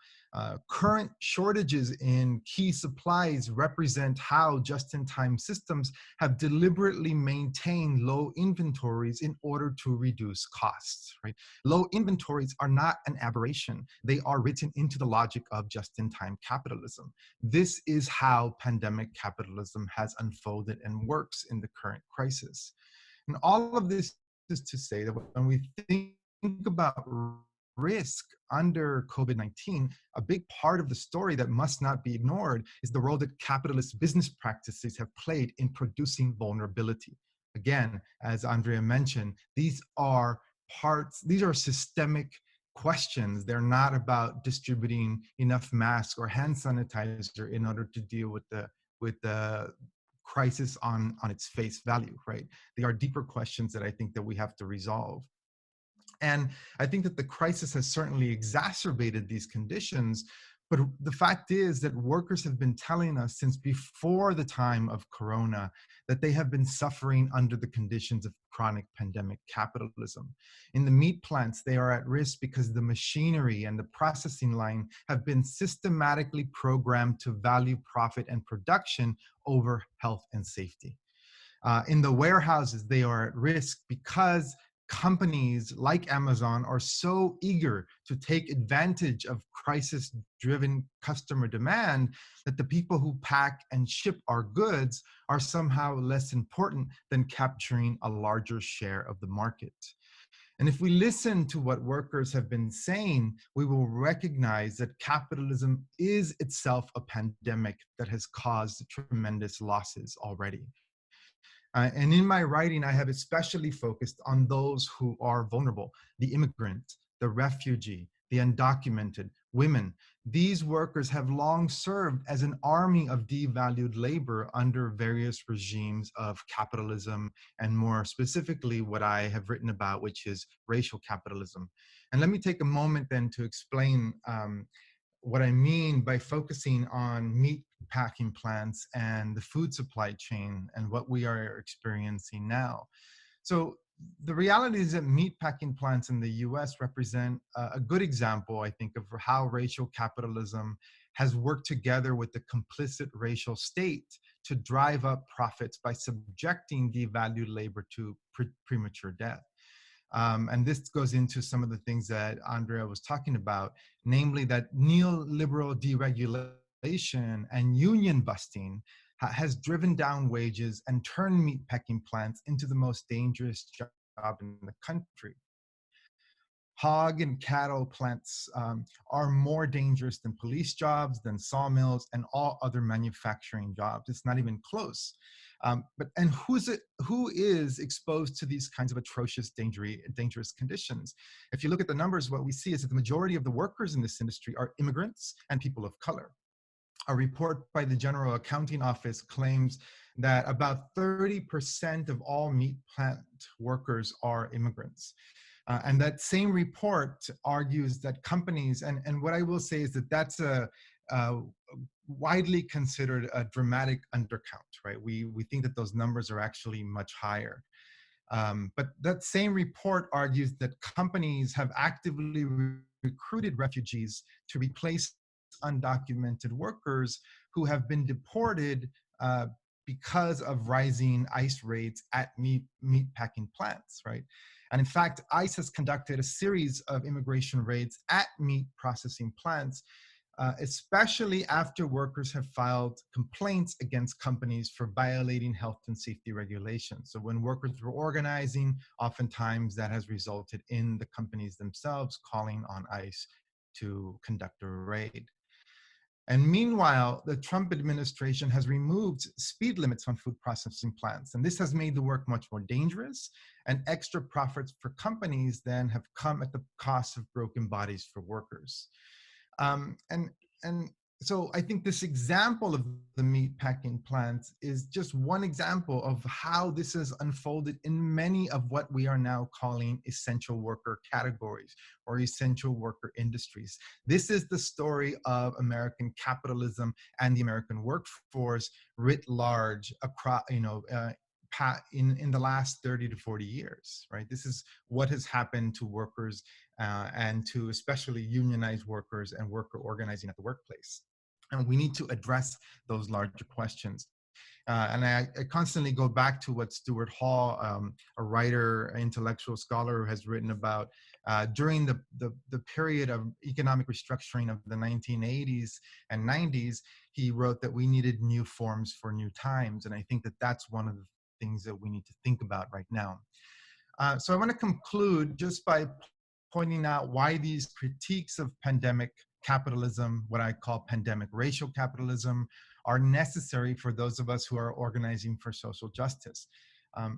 Speaker 4: Current shortages in key supplies represent how just-in-time systems have deliberately maintained low inventories in order to reduce costs, right? Low inventories are not an aberration. They are written into the logic of just-in-time capitalism. This is how pandemic capitalism has unfolded and works in the current crisis. And all of this is to say that when we think about risk under COVID-19, a big part of the story that must not be ignored is the role that capitalist business practices have played in producing vulnerability. Again, as Andrea mentioned, these are systemic questions. They're not about distributing enough masks or hand sanitizer in order to deal with the crisis on its face value, right? They are deeper questions that I think that we have to resolve. And I think that the crisis has certainly exacerbated these conditions, but the fact is that workers have been telling us since before the time of Corona that they have been suffering under the conditions of chronic pandemic capitalism. In the meat plants, they are at risk because the machinery and the processing line have been systematically programmed to value profit and production over health and safety. In the warehouses, they are at risk because companies like Amazon are so eager to take advantage of crisis-driven customer demand that the people who pack and ship our goods are somehow less important than capturing a larger share of the market. And if we listen to what workers have been saying, we will recognize that capitalism is itself a pandemic that has caused tremendous losses already. And in my writing, I have especially focused on those who are vulnerable: the immigrant, the refugee, the undocumented, women. These workers have long served as an army of devalued labor under various regimes of capitalism, and more specifically, what I have written about, which is racial capitalism. And let me take a moment then to explain what I mean by focusing on meat packing plants and the food supply chain and what we are experiencing now. So the reality is that meat packing plants in the US represent a good example, I think, of how racial capitalism has worked together with the complicit racial state to drive up profits by subjecting devalued labor to premature death. And this goes into some of the things that Andrea was talking about, namely that neoliberal deregulation and union busting has driven down wages and turned meatpacking plants into the most dangerous job in the country. Hog and cattle plants are more dangerous than police jobs, than sawmills, and all other manufacturing jobs. It's not even close. Who is exposed to these kinds of atrocious, dangerous conditions? If you look at the numbers, what we see is that the majority of the workers in this industry are immigrants and people of color. A report by the General Accounting Office claims that about 30% of all meat plant workers are immigrants. And that same report argues that companies, and what I will say is that that's a widely considered a dramatic undercount, right? We think that those numbers are actually much higher. But that same report argues that companies have actively recruited refugees to replace undocumented workers who have been deported because of rising ICE raids at meat packing plants, right? And in fact, ICE has conducted a series of immigration raids at meat processing plants, especially after workers have filed complaints against companies for violating health and safety regulations. So when workers were organizing, oftentimes that has resulted in the companies themselves calling on ICE to conduct a raid. And meanwhile, the Trump administration has removed speed limits on food processing plants. And this has made the work much more dangerous, and extra profits for companies then have come at the cost of broken bodies for workers. And so I think this example of the meat packing plants is just one example of how this has unfolded in many of what we are now calling essential worker categories or essential worker industries. This is the story of American capitalism and the American workforce writ large across, in the last 30 to 40 years, right? This is what has happened to workers and to especially unionized workers and worker organizing at the workplace. And we need to address those larger questions. And I constantly go back to what Stuart Hall, a writer, intellectual scholar, who has written about during the period of economic restructuring of the 1980s and 90s. He wrote that we needed new forms for new times. And I think that that's one of the things that we need to think about right now. So I want to conclude just by pointing out why these critiques of pandemic capitalism, what I call pandemic racial capitalism, are necessary for those of us who are organizing for social justice.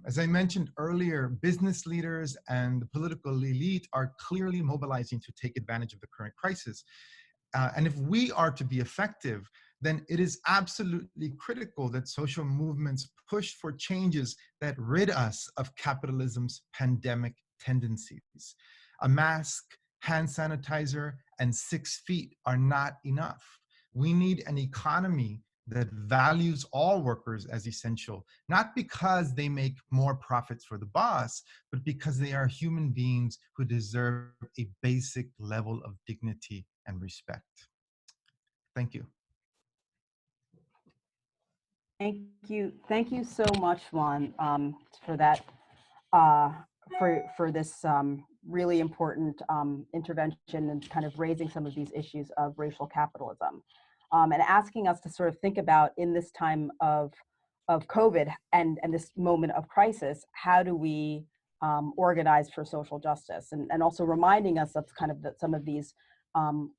Speaker 4: As I mentioned earlier, business leaders and the political elite are clearly mobilizing to take advantage of the current crisis. And if we are to be effective, then it is absolutely critical that social movements push for changes that rid us of capitalism's pandemic tendencies. A mask, hand sanitizer, and 6 feet are not enough. We need an economy that values all workers as essential, not because they make more profits for the boss, but because they are human beings who deserve a basic level of dignity and respect. Thank you.
Speaker 1: Thank you so much, Juan, for that, for this really important intervention and kind of raising some of these issues of racial capitalism, and asking us to sort of think about, in this time of COVID and this moment of crisis, how do we organize for social justice, and also reminding us of kind of some of these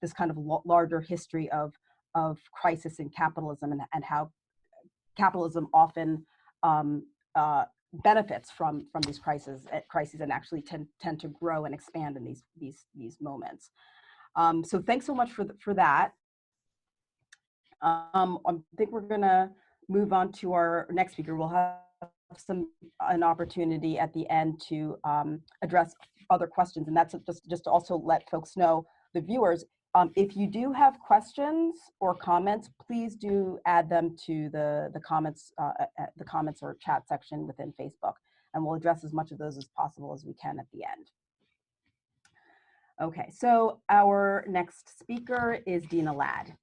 Speaker 1: this kind of larger history of crisis in capitalism, and how capitalism often benefits from these crises and actually tend to grow and expand in these moments. So thanks so much for that. I think we're gonna move on to our next speaker. We'll have an opportunity at the end to address other questions, and that's just to also let folks know, the viewers, if you do have questions or comments, please do add them to the comments or chat section within Facebook, and we'll address as much of those as possible as we can at the end. Okay, so our next speaker is Deena Ladd.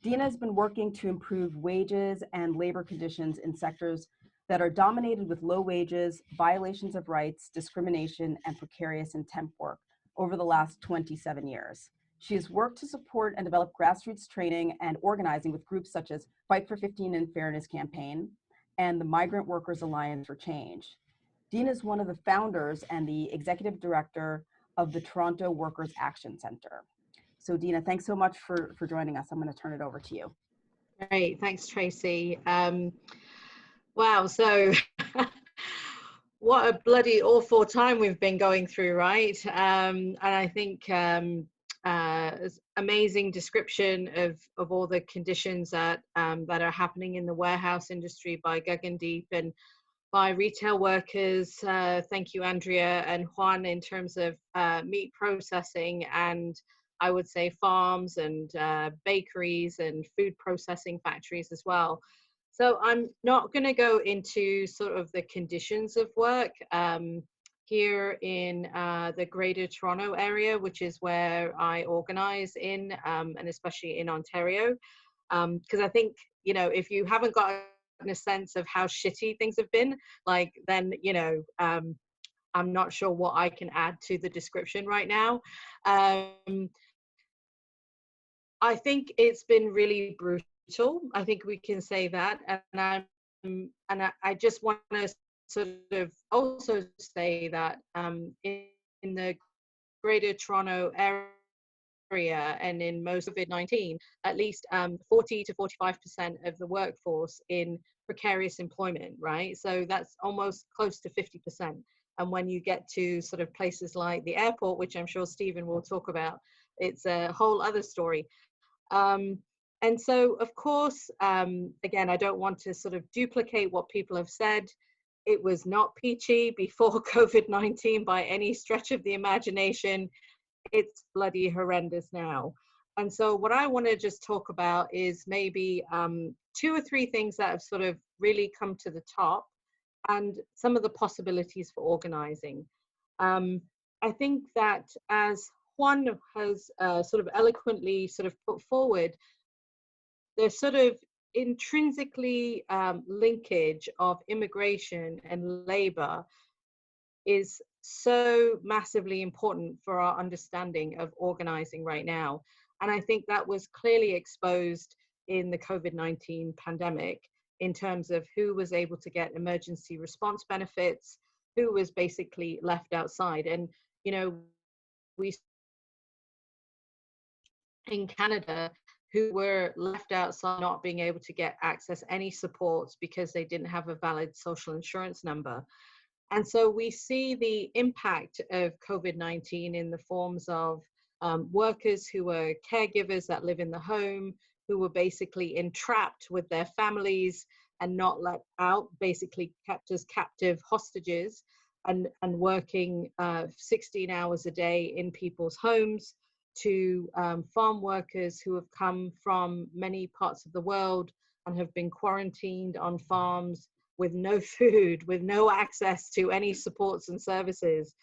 Speaker 1: Deena has been working to improve wages and labor conditions in sectors that are dominated with low wages, violations of rights, discrimination, and precarious and temp work over the last 27 years. She has worked to support and develop grassroots training and organizing with groups such as Fight for 15 and Fairness Campaign and the Migrant Workers Alliance for Change. Deena is one of the founders and the executive director of the Toronto Workers Action Center. So Deena, thanks so much for joining us. I'm going to turn it over to you.
Speaker 5: Great, thanks Tracy. Wow, so what a bloody awful time we've been going through, right? And I think amazing description of all the conditions that that are happening in the warehouse industry by Gagandeep and by retail workers. Thank you, Andrea and Juan, in terms of meat processing, and I would say farms and bakeries and food processing factories as well. So I'm not going to go into sort of the conditions of work here in the Greater Toronto area, which is where I organize in, and especially in Ontario, because I think, you know, if you haven't got a sense of how shitty things have been, like, then, you know, I'm not sure what I can add to the description right now. I think it's been really brutal. I think we can say that, and I just want to sort of also say that in the Greater Toronto area and in most of COVID-19, at least 40 to 45% of the workforce in precarious employment, right? So that's almost close to 50%. And when you get to sort of places like the airport, which I'm sure Stephen will talk about, it's a whole other story. And so, of course, again, I don't want to sort of duplicate what people have said. It was not peachy before COVID-19 by any stretch of the imagination. It's bloody horrendous now. And so what I want to just talk about is maybe 2 or 3 things that have sort of really come to the top and some of the possibilities for organizing. I think that, as Juan has sort of eloquently sort of put forward, there's sort of intrinsically linkage of immigration and labor is so massively important for our understanding of organizing right now. And I think that was clearly exposed in the COVID-19 pandemic in terms of who was able to get emergency response benefits, who was basically left outside. And, you know, we in Canada who were left outside, not being able to get access any supports because they didn't have a valid social insurance number. And so we see the impact of COVID-19 in the forms of workers who are caregivers that live in the home, who were basically entrapped with their families and not let out, basically kept as captive hostages and working 16 hours a day in people's homes, to farm workers who have come from many parts of the world and have been quarantined on farms with no food, with no access to any supports and services,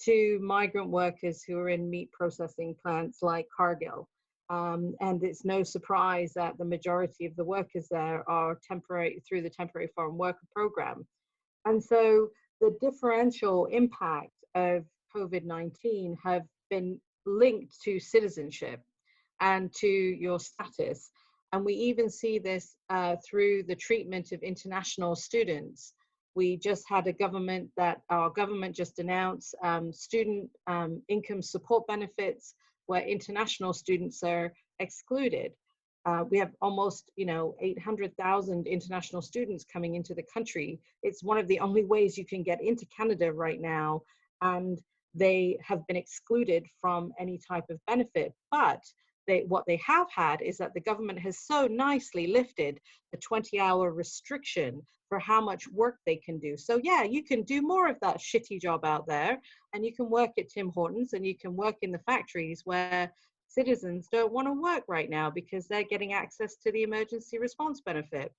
Speaker 5: to migrant workers who are in meat processing plants like Cargill. And it's no surprise that the majority of the workers there are temporary, through the temporary foreign worker program. And so the differential impact of COVID-19 have been linked to citizenship and to your status. And we even see this through the treatment of international students. We just had a government that our government just announced student income support benefits where international students are excluded. We have almost, 800,000 international students coming into the country. It's one of the only ways you can get into Canada right now, and they have been excluded from any type of benefit. But what they have had is that the government has so nicely lifted the 20-hour restriction for how much work they can do. So yeah, you can do more of that shitty job out there, and you can work at Tim Hortons, and you can work in the factories where citizens don't want to work right now because they're getting access to the emergency response benefit.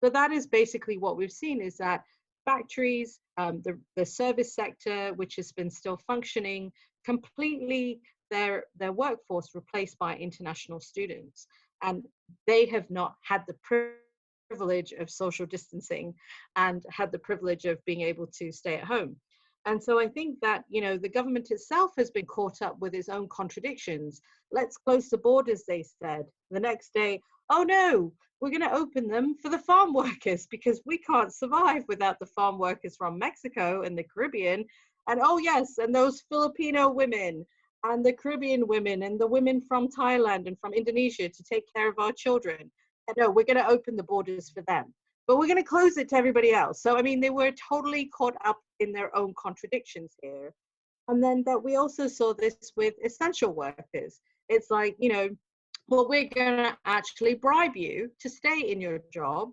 Speaker 5: So that is basically what we've seen, is that factories, the service sector, which has been still functioning, completely their workforce replaced by international students. And they have not had the privilege of social distancing and had the privilege of being able to stay at home. And so I think that, the government itself has been caught up with its own contradictions. Let's close the borders, they said. The next day, oh no, we're going to open them for the farm workers because we can't survive without the farm workers from Mexico and the Caribbean. And oh yes, and those Filipino women and the Caribbean women and the women from Thailand and from Indonesia to take care of our children. And no, we're going to open the borders for them, but we're going to close it to everybody else. So, I mean, they were totally caught up in their own contradictions here. And then that we also saw this with essential workers. It's like, well, we're going to actually bribe you to stay in your job,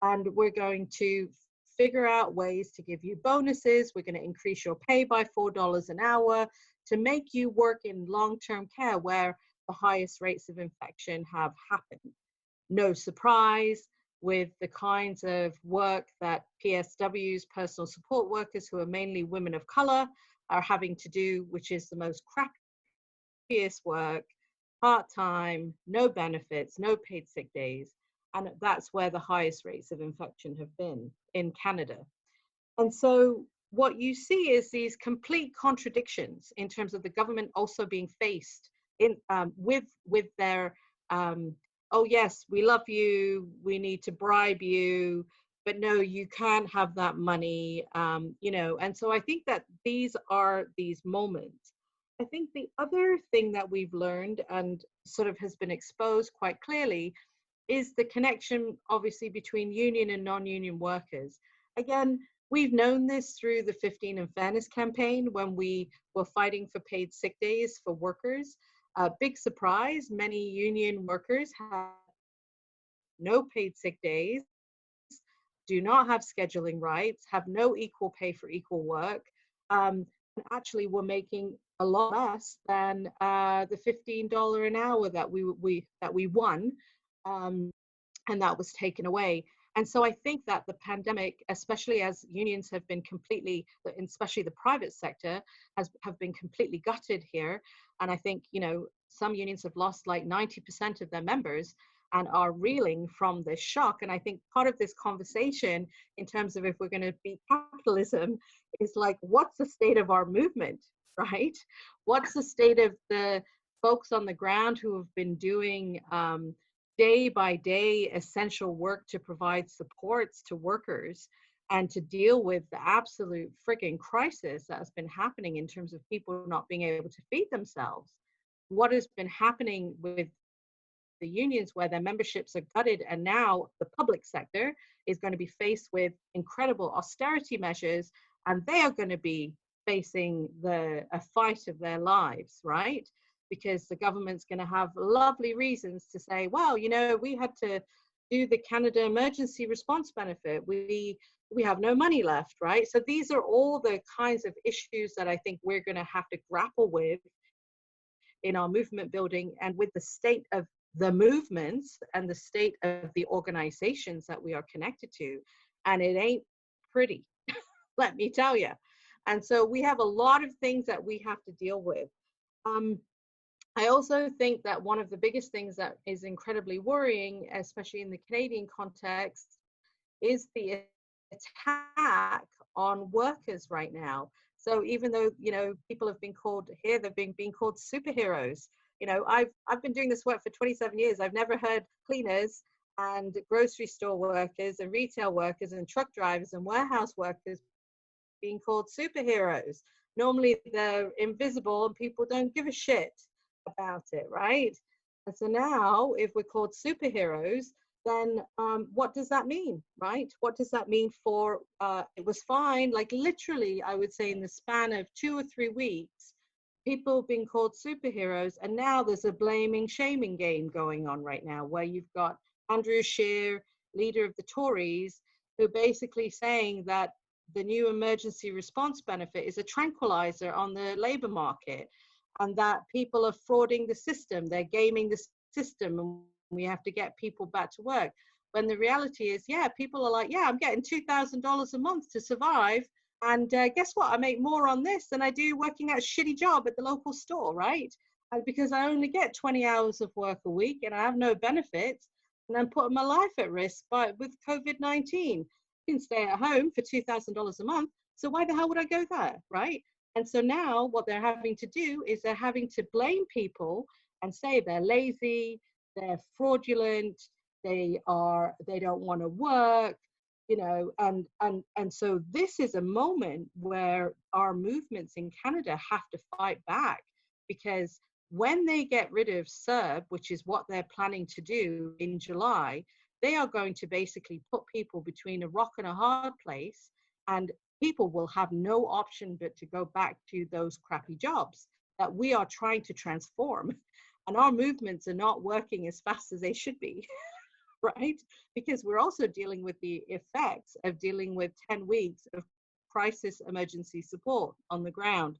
Speaker 5: and we're going to figure out ways to give you bonuses. We're going to increase your pay by $4 an hour to make you work in long-term care where the highest rates of infection have happened. No surprise with the kinds of work that PSWs, personal support workers, who are mainly women of color, are having to do, which is the most crappiest work, part-time, no benefits, no paid sick days. And that's where the highest rates of infection have been in Canada. And so what you see is these complete contradictions in terms of the government also being faced in with their oh yes, we love you, we need to bribe you, but no, you can't have that money, and so I think that these are these moments. I think the other thing that we've learned and sort of has been exposed quite clearly is the connection, obviously, between union and non-union workers. Again, we've known this through the 15 and Fairness campaign when we were fighting for paid sick days for workers. Big surprise, many union workers have no paid sick days, do not have scheduling rights, have no equal pay for equal work, and actually were making a lot less than the $15 an hour that we won, and that was taken away. And so I think that the pandemic, especially as unions have been completely, especially the private sector, have been completely gutted here. And I think, you know, some unions have lost like 90% of their members and are reeling from this shock. And I think part of this conversation in terms of if we're going to beat capitalism is like, what's the state of our movement, right? What's the state of the folks on the ground who have been doing day by day essential work to provide supports to workers and to deal with the absolute frigging crisis that has been happening in terms of people not being able to feed themselves? What has been happening with the unions where their memberships are gutted, and now the public sector is going to be faced with incredible austerity measures, and they are going to be facing a fight of their lives, right? Because the government's going to have lovely reasons to say, well, you know, we had to do the Canada Emergency Response Benefit. We have no money left, right? So these are all the kinds of issues that I think we're going to have to grapple with in our movement building, and with the state of the movements and the state of the organizations that we are connected to. And it ain't pretty, let me tell you. And so we have a lot of things that we have to deal with. I also think that one of the biggest things that is incredibly worrying, especially in the Canadian context, is the attack on workers right now. So even though, you know, people have been called here, they've been called superheroes. You know, I've been doing this work for 27 years. I've never heard cleaners and grocery store workers and retail workers and truck drivers and warehouse workers being called superheroes. Normally they're invisible and people don't give a shit about it, right? And so now if we're called superheroes, then what does that mean, right? What does that mean for, it was fine, like literally, I would say in the span of 2 or 3 weeks, people being called superheroes, and now there's a blaming, shaming game going on right now, where you've got Andrew Scheer, leader of the Tories, who basically saying that the new emergency response benefit is a tranquilizer on the labor market, and that people are frauding the system, they're gaming the system, and we have to get people back to work. When the reality is, yeah, people are like, yeah, I'm getting $2,000 a month to survive. And guess what? I make more on this than I do working at a shitty job at the local store, right? And because I only get 20 hours of work a week and I have no benefits, and I'm putting my life at risk with COVID-19. I can stay at home for $2,000 a month. So why the hell would I go there, right? And so now what they're having to do is they're having to blame people and say they're lazy, they're fraudulent, they don't want to work, you know, and so this is a moment where our movements in Canada have to fight back, because when they get rid of CERB, which is what they're planning to do in July, they are going to basically put people between a rock and a hard place, and people will have no option but to go back to those crappy jobs that we are trying to transform. And our movements are not working as fast as they should be. Right? Because we're also dealing with the effects of dealing with 10 weeks of crisis emergency support on the ground.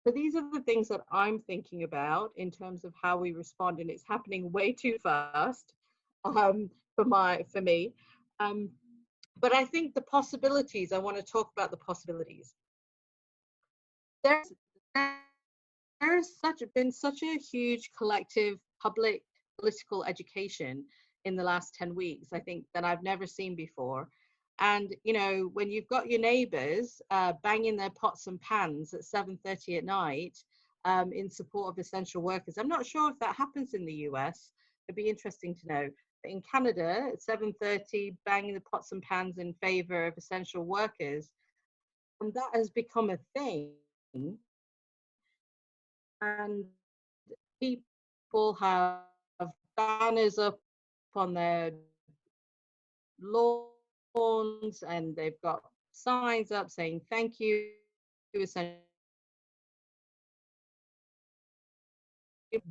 Speaker 5: So these are the things that I'm thinking about in terms of how we respond, and it's happening way too fast for me. But I think the possibilities, I want to talk about the possibilities. There's been such a huge collective public political education in the last 10 weeks, I think, that I've never seen before. And, you know, when you've got your neighbors banging their pots and pans at 7:30 at night in support of essential workers, I'm not sure if that happens in the US. It'd be interesting to know. But in Canada, at 7:30, banging the pots and pans in favor of essential workers, and that has become a thing. And people have banners up on their lawns, and they've got signs up saying thank you, essentially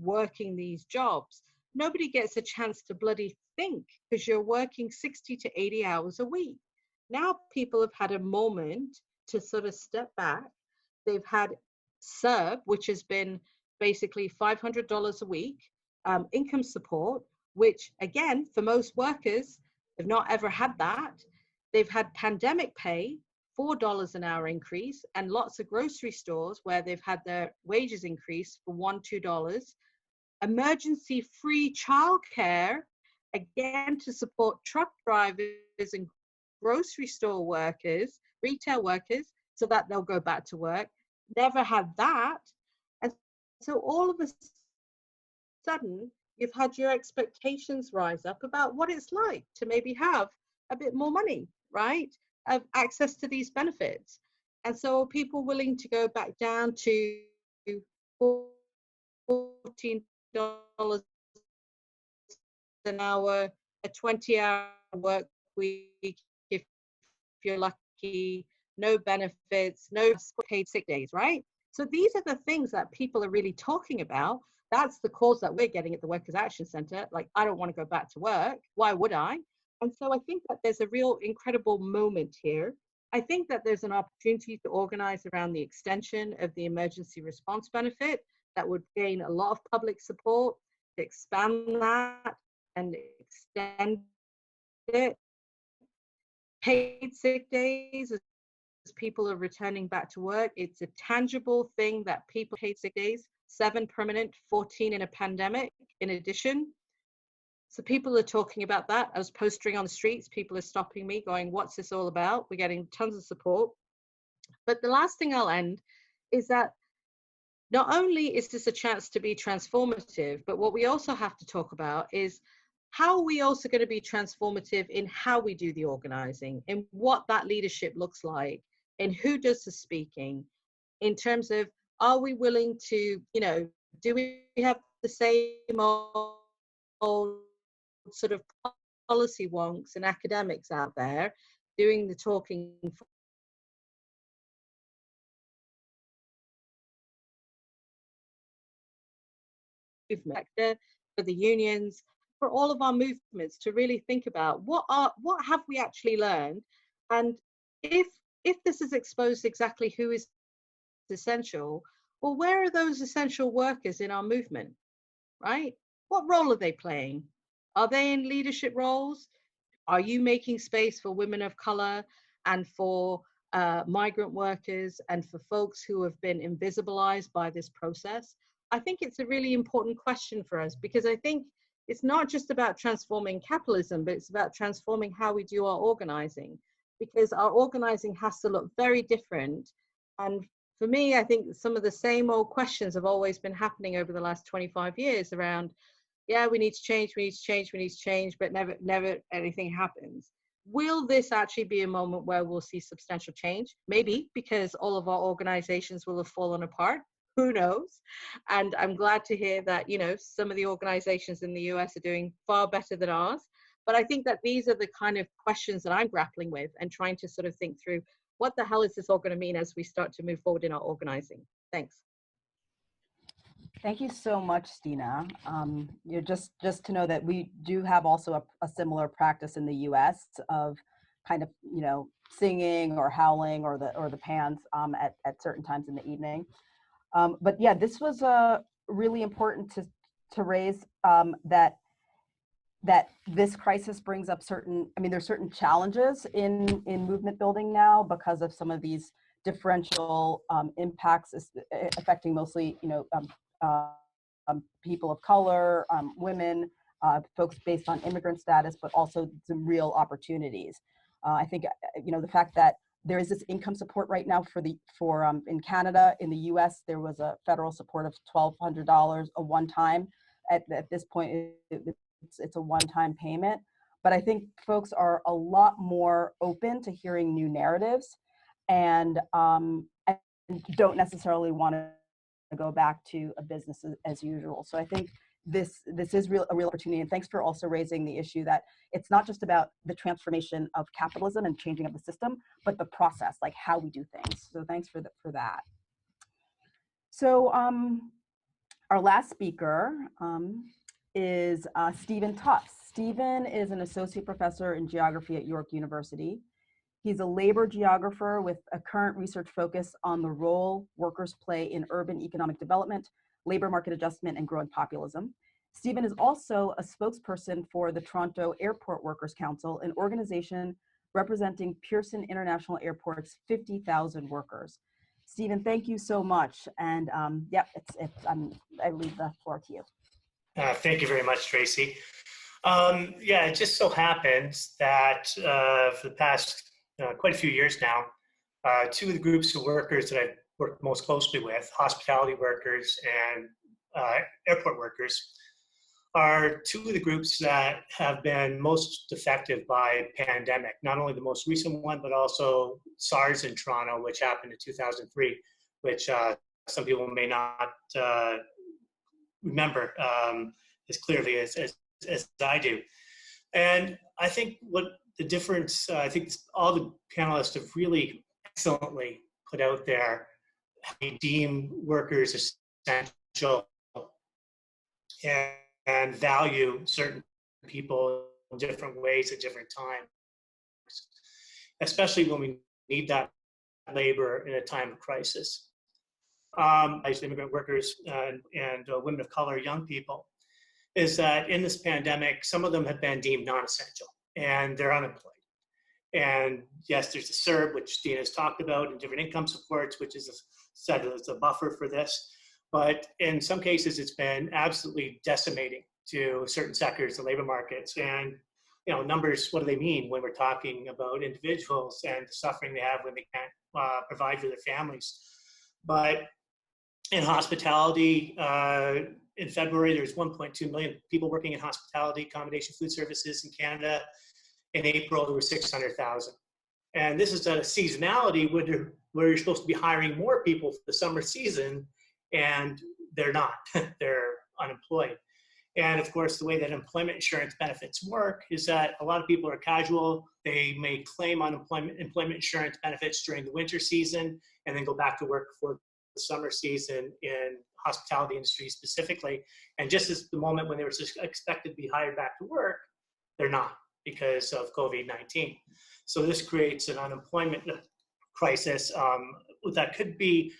Speaker 5: working these jobs. Nobody gets a chance to bloody think, because you're working 60 to 80 hours a week. Now people have had a moment to sort of step back. They've had CERB, which has been basically $500 a week, income support, which again, for most workers, They've not ever had that. They've had pandemic pay, $4 an hour increase, and lots of grocery stores where they've had their wages increase for $1, $2. Emergency free childcare, again, to support truck drivers and grocery store workers, retail workers, so that they'll go back to work. Never had that. And so all of a sudden, you've had your expectations rise up about what it's like to maybe have a bit more money, right? Of access to these benefits. And so are people willing to go back down to $14 an hour, a 20-hour work week, if you're lucky, no benefits, no paid sick days, right? So these are the things that people are really talking about. That's the calls that we're getting at the Workers' Action Center. Like, I don't want to go back to work. Why would I? And so I think that there's a real incredible moment here. I think that there's an opportunity to organize around the extension of the emergency response benefit that would gain a lot of public support, to expand that and extend it. Paid sick days, as people are returning back to work, it's a tangible thing that people paid sick days, 7 permanent, 14 in a pandemic in addition. So people are talking about that. I was postering on the streets, people are stopping me going, what's this all about? We're getting tons of support. But the last thing I'll end is that not only is this a chance to be transformative, but what we also have to talk about is how are we also going to be transformative in how we do the organizing, in what that leadership looks like, in who does the speaking, in terms of, are we willing to, do we have the same old sort of policy wonks and academics out there doing the talking for the unions, for all of our movements, to really think about what have we actually learned, and if this is exposed exactly who is essential, well, where are those essential workers in our movement, right? What role are they playing? Are they in leadership roles? Are you making space for women of color and for migrant workers and for folks who have been invisibilized by this process? I think it's a really important question for us, because I think it's not just about transforming capitalism, but it's about transforming how we do our organizing, because our organizing has to look very different. And for me, I think some of the same old questions have always been happening over the last 25 years around, yeah, we need to change, we need to change, we need to change, but never anything happens. Will this actually be a moment where we'll see substantial change? Maybe, because all of our organizations will have fallen apart. Who knows? And I'm glad to hear that, some of the organizations in the US are doing far better than ours. But I think that these are the kind of questions that I'm grappling with and trying to sort of think through, what the hell is this all going to mean as we start to move forward in our organizing? Thanks.
Speaker 1: Thank you so much, Deena. Just to know that we do have also a similar practice in the U.S. of kind of singing or howling or the pans at certain times in the evening. But yeah, this was really important to raise that this crisis brings up there's certain challenges in movement building now because of some of these differential impacts affecting mostly people of color, women, folks based on immigrant status, but also some real opportunities. I think the fact that there is this income support right now for in Canada. In the U.S., there was a federal support of $1,200 a one-time. At this point, it's a one-time payment. But I think folks are a lot more open to hearing new narratives, and don't necessarily want to go back to a business as usual. So I think this is a real opportunity, and thanks for also raising the issue that it's not just about the transformation of capitalism and changing of the system, but the process, like how we do things. So thanks for that. So our last speaker is Stephen Tufts. Stephen is an associate professor in geography at York University. He's a labor geographer with a current research focus on the role workers play in urban economic development, labor market adjustment, and growing populism. Stephen is also a spokesperson for the Toronto Airport Workers Council, an organization representing Pearson International Airport's 50,000 workers. Stephen, thank you so much. And yeah, I leave the floor to you.
Speaker 6: Thank you very much, Tracy. Yeah, it just so happens that for the past quite a few years now, two of the groups of workers that I've worked most closely with, hospitality workers and airport workers, are two of the groups that have been most affected by pandemic. Not only the most recent one, but also SARS in Toronto, which happened in 2003, which some people may not remember as clearly as I do. And I think what the difference, I think all the panelists have really excellently put out there, how we deem workers essential and value certain people in different ways at different times, especially when we need that labor in a time of crisis. As immigrant workers and women of color, young people, is that in this pandemic, some of them have been deemed non-essential and they're unemployed. And yes, there's a CERB, which Deena has talked about, and different income supports, which is said as a buffer for this. But in some cases, it's been absolutely decimating to certain sectors, the labor markets. And numbers, what do they mean when we're talking about individuals and the suffering they have when they can't provide for their families? But in hospitality, in February, there's 1.2 million people working in hospitality, accommodation, food services in Canada. In April, there were 600,000. And this is at a seasonality where you're supposed to be hiring more people for the summer season, and they're not. They're unemployed. And of course, the way that employment insurance benefits work is that a lot of people are casual. They may claim employment insurance benefits during the winter season and then go back to work for the summer season in hospitality industry specifically. And just as the moment when they were expected to be hired back to work, they're not because of COVID-19. So this creates an unemployment crisis that could be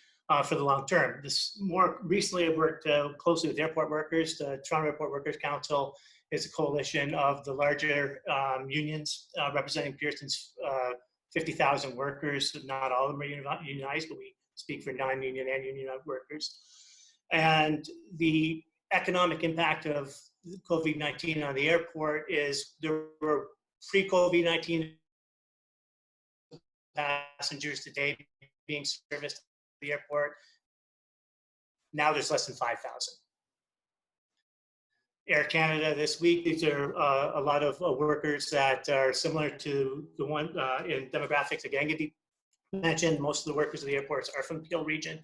Speaker 6: for the long term. This more recently, I've worked closely with airport workers. The Toronto Airport Workers Council is a coalition of the larger unions representing Pearson's 50,000 workers. Not all of them are unionized, but we speak for non-union and union workers. And the economic impact of COVID-19 on the airport is there were pre-COVID-19 passengers today being serviced at the airport. Now there's less than 5,000. Air Canada this week, these are a lot of workers that are similar to the one in demographics that Gagandeep mentioned. Most of the workers at the airports are from the Peel region.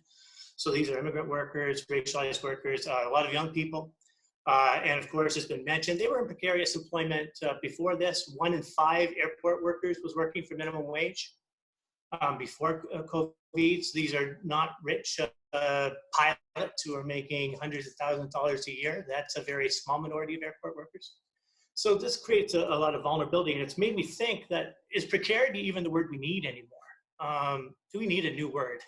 Speaker 6: So these are immigrant workers, racialized workers, a lot of young people. And of course, it's been mentioned, they were in precarious employment before this. 1 in 5 airport workers was working for minimum wage before COVID. These are not rich pilots who are making hundreds of thousands of dollars a year. That's a very small minority of airport workers. So this creates a lot of vulnerability, and it's made me think that, is precarity even the word we need anymore? Do we need a new word?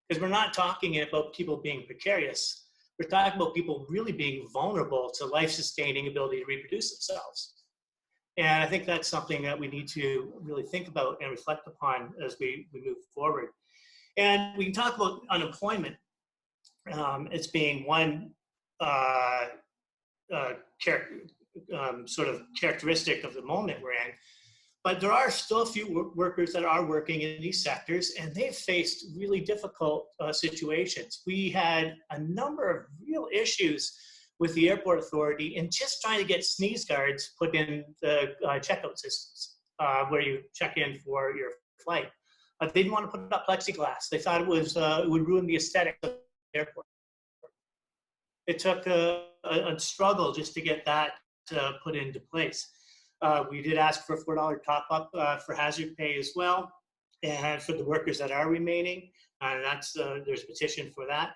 Speaker 6: Because we're not talking about people being precarious. We're talking about people really being vulnerable to life-sustaining ability to reproduce themselves. And I think that's something that we need to really think about and reflect upon as we move forward. And we can talk about unemployment as being one sort of characteristic of the moment we're in. But there are still a few workers that are working in these sectors, and they've faced really difficult situations. We had a number of real issues with the airport authority in just trying to get sneeze guards put in the checkout systems where you check in for your flight. They didn't want to put up plexiglass. They thought it would ruin the aesthetic of the airport. It took a struggle just to get that put into place. We did ask for a $4 top up for hazard pay as well, and for the workers that are remaining, and there's a petition for that.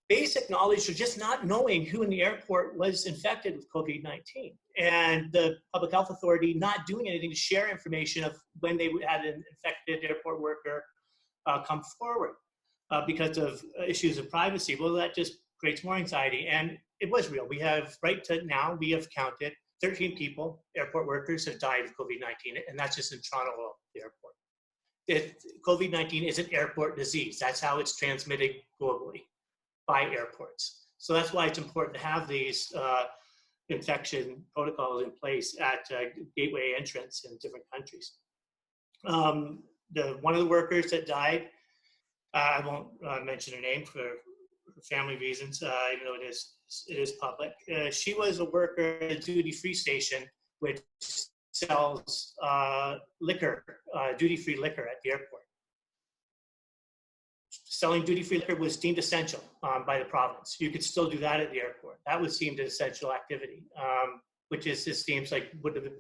Speaker 6: Basic knowledge of just not knowing who in the airport was infected with COVID-19, and the public health authority not doing anything to share information of when they had an infected airport worker come forward because of issues of privacy. Well, that just creates more anxiety. And it was real. We have, right to now, we have counted 13 people, airport workers, have died of COVID-19, and that's just in Toronto Airport. COVID-19 is an airport disease. That's how it's transmitted globally, by airports. So that's why it's important to have these infection protocols in place at gateway entrance in different countries. One of the workers that died, I won't mention her name for family reasons, even though it is public. She was a worker at a duty-free station, which sells liquor, duty-free liquor at the airport. Selling duty-free liquor was deemed essential by the province. You could still do that at the airport. That was deemed an essential activity, which is, it seems like would have been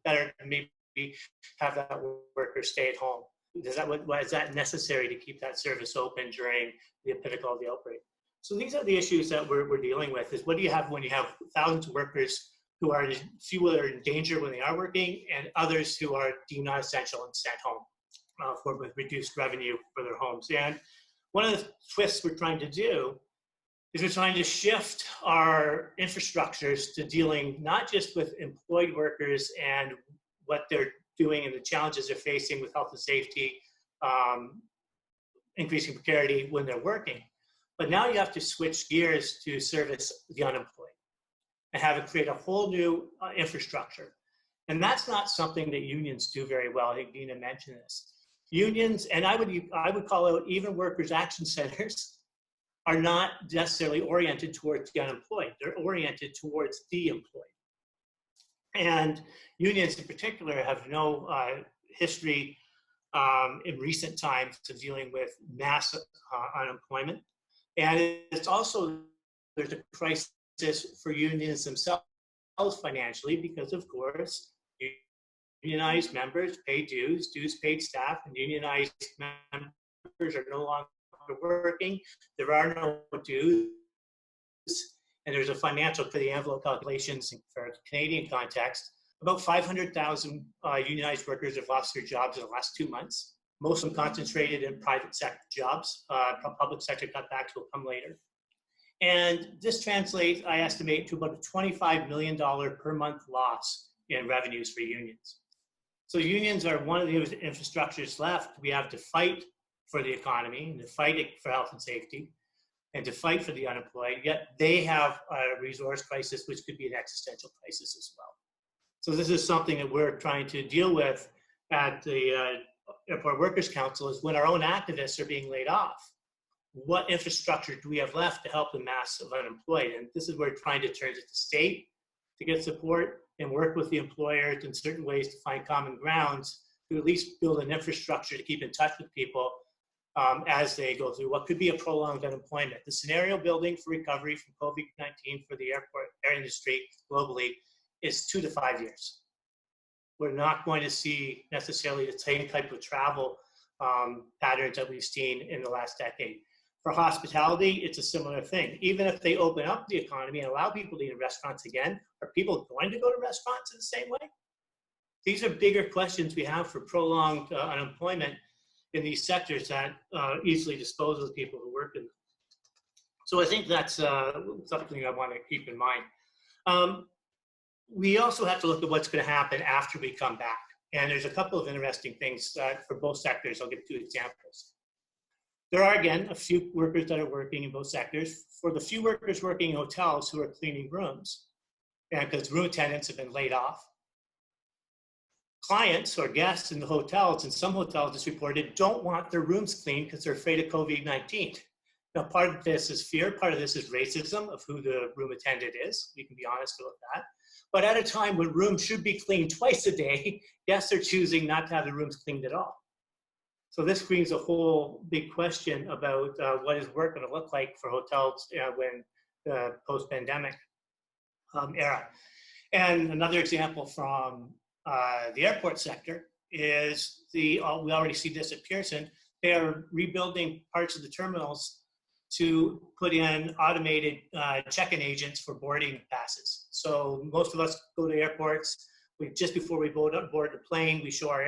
Speaker 6: better to maybe have that worker stay at home. Is that necessary to keep that service open during the pinnacle of the outbreak? So these are the issues that we're dealing with, is what do you have when you have thousands of workers who are, few are in danger when they are working, and others who are deemed not essential and sent home with reduced revenue for their homes. And one of the twists we're trying to do is we're trying to shift our infrastructures to dealing not just with employed workers and what they're doing and the challenges they're facing with health and safety, increasing precarity when they're working, but now you have to switch gears to service the unemployed and have it create a whole new infrastructure. And that's not something that unions do very well. I think Deena mentioned this. Unions, and I would call out even workers' action centers, are not necessarily oriented towards the unemployed. They're oriented towards the employed. And unions in particular have no history in recent times of dealing with mass unemployment. And it's also, there's a crisis for unions themselves financially because, of course, unionized members pay dues, dues paid staff, and unionized members are no longer working. There are no dues, and there's a financial for the envelope calculations for Canadian context. About 500,000 unionized workers have lost their jobs in the last 2 months. Most of them concentrated in private sector jobs. Public sector cutbacks will come later. And this translates, I estimate, to about a $25 million per month loss in revenues for unions. So unions are one of the infrastructures left. We have to fight for the economy and to fight for health and safety and to fight for the unemployed, yet they have a resource crisis, which could be an existential crisis as well. So this is something that we're trying to deal with at the Airport Workers Council, is when our own activists are being laid off, what infrastructure do we have left to help the mass of unemployed? And this is where we're trying to turn to the state to get support and work with the employers in certain ways to find common grounds to at least build an infrastructure to keep in touch with people as they go through what could be a prolonged unemployment. The scenario building for recovery from COVID-19 for the air industry globally is 2 to 5 years. We're not going to see necessarily the same type of travel patterns that we've seen in the last decade. For hospitality, it's a similar thing. Even if they open up the economy and allow people to eat in restaurants again, are people going to go to restaurants in the same way? These are bigger questions we have for prolonged unemployment in these sectors that easily dispose of the people who work in them. So I think that's something I want to keep in mind. We also have to look at what's going to happen after we come back. And there's a couple of interesting things for both sectors. I'll give 2 examples. There are, again, a few workers that are working in both sectors. For the few workers working in hotels who are cleaning rooms, and because room attendants have been laid off, clients or guests in the hotels, and some hotels it's reported, don't want their rooms cleaned because they're afraid of COVID-19. Now, part of this is fear, part of this is racism of who the room attendant is. We can be honest about that. But at a time when rooms should be cleaned twice a day, guests are choosing not to have the rooms cleaned at all. So this brings a whole big question about what is work going to look like for hotels when the post-pandemic era. And another example from the airport sector is we already see this at Pearson. They are rebuilding parts of the terminals to put in automated check-in agents for boarding passes. So most of us go to airports. Just before we board the plane, we show our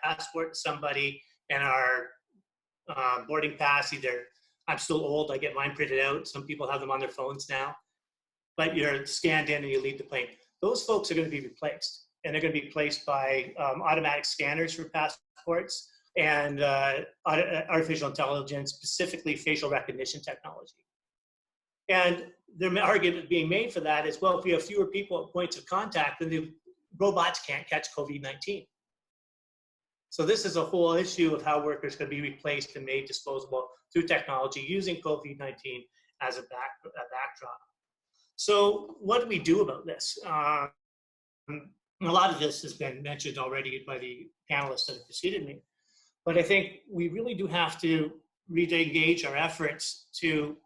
Speaker 6: passport to somebody and our boarding pass. Either I'm still old, I get mine printed out. Some people have them on their phones now. but you're scanned in and you leave the plane. Those folks are going to be replaced, and they're going to be replaced by automatic scanners for passports and artificial intelligence, specifically facial recognition technology. And the argument being made for that is, well, if we have fewer people at points of contact, then the robots can't catch COVID-19. So this is a whole issue of how workers can be replaced and made disposable through technology using COVID-19 as a backdrop. So what do we do about this? A lot of this has been mentioned already by the panelists that have preceded me, but I think we really do have to re-engage our efforts to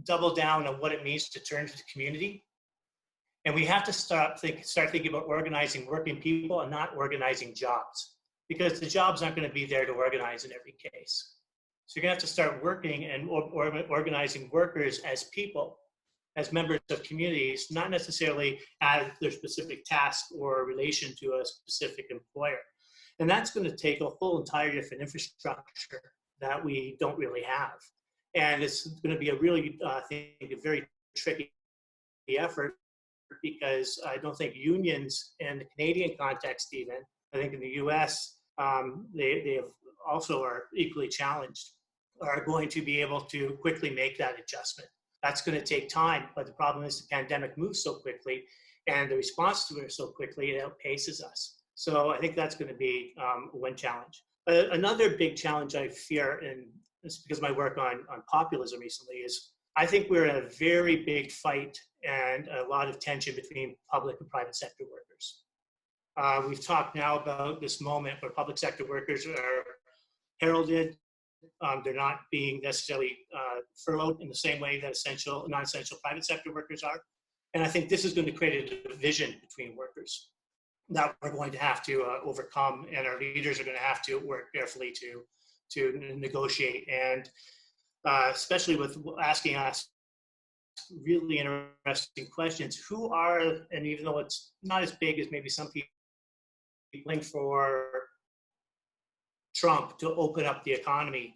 Speaker 6: double down on what it means to turn to the community. And we have to start thinking about organizing working people and not organizing jobs, because the jobs aren't going to be there to organize in every case. So you're going to have to start working and organizing workers as people, as members of communities, not necessarily as their specific task or relation to a specific employer. And that's going to take a whole entire different infrastructure that we don't really have. And it's going to be a really, I think, a very tricky effort, because I don't think unions in the Canadian context, even, I think in the US, they have also are equally challenged, are going to be able to quickly make that adjustment. That's going to take time, but the problem is the pandemic moves so quickly and the response to it so quickly, it outpaces us. So I think that's going to be one challenge. Another big challenge I fear, and it's because of my work on populism recently, is I think we're in a very big fight and a lot of tension between public and private sector workers. We've talked now about this moment where public sector workers are heralded. They're not being necessarily furloughed in the same way that non-essential private sector workers are. And I think this is going to create a division between workers that we're going to have to overcome, and our leaders are going to have to work carefully to negotiate. And especially with asking us really interesting questions, who are, and even though it's not as big as maybe some people for Trump to open up the economy,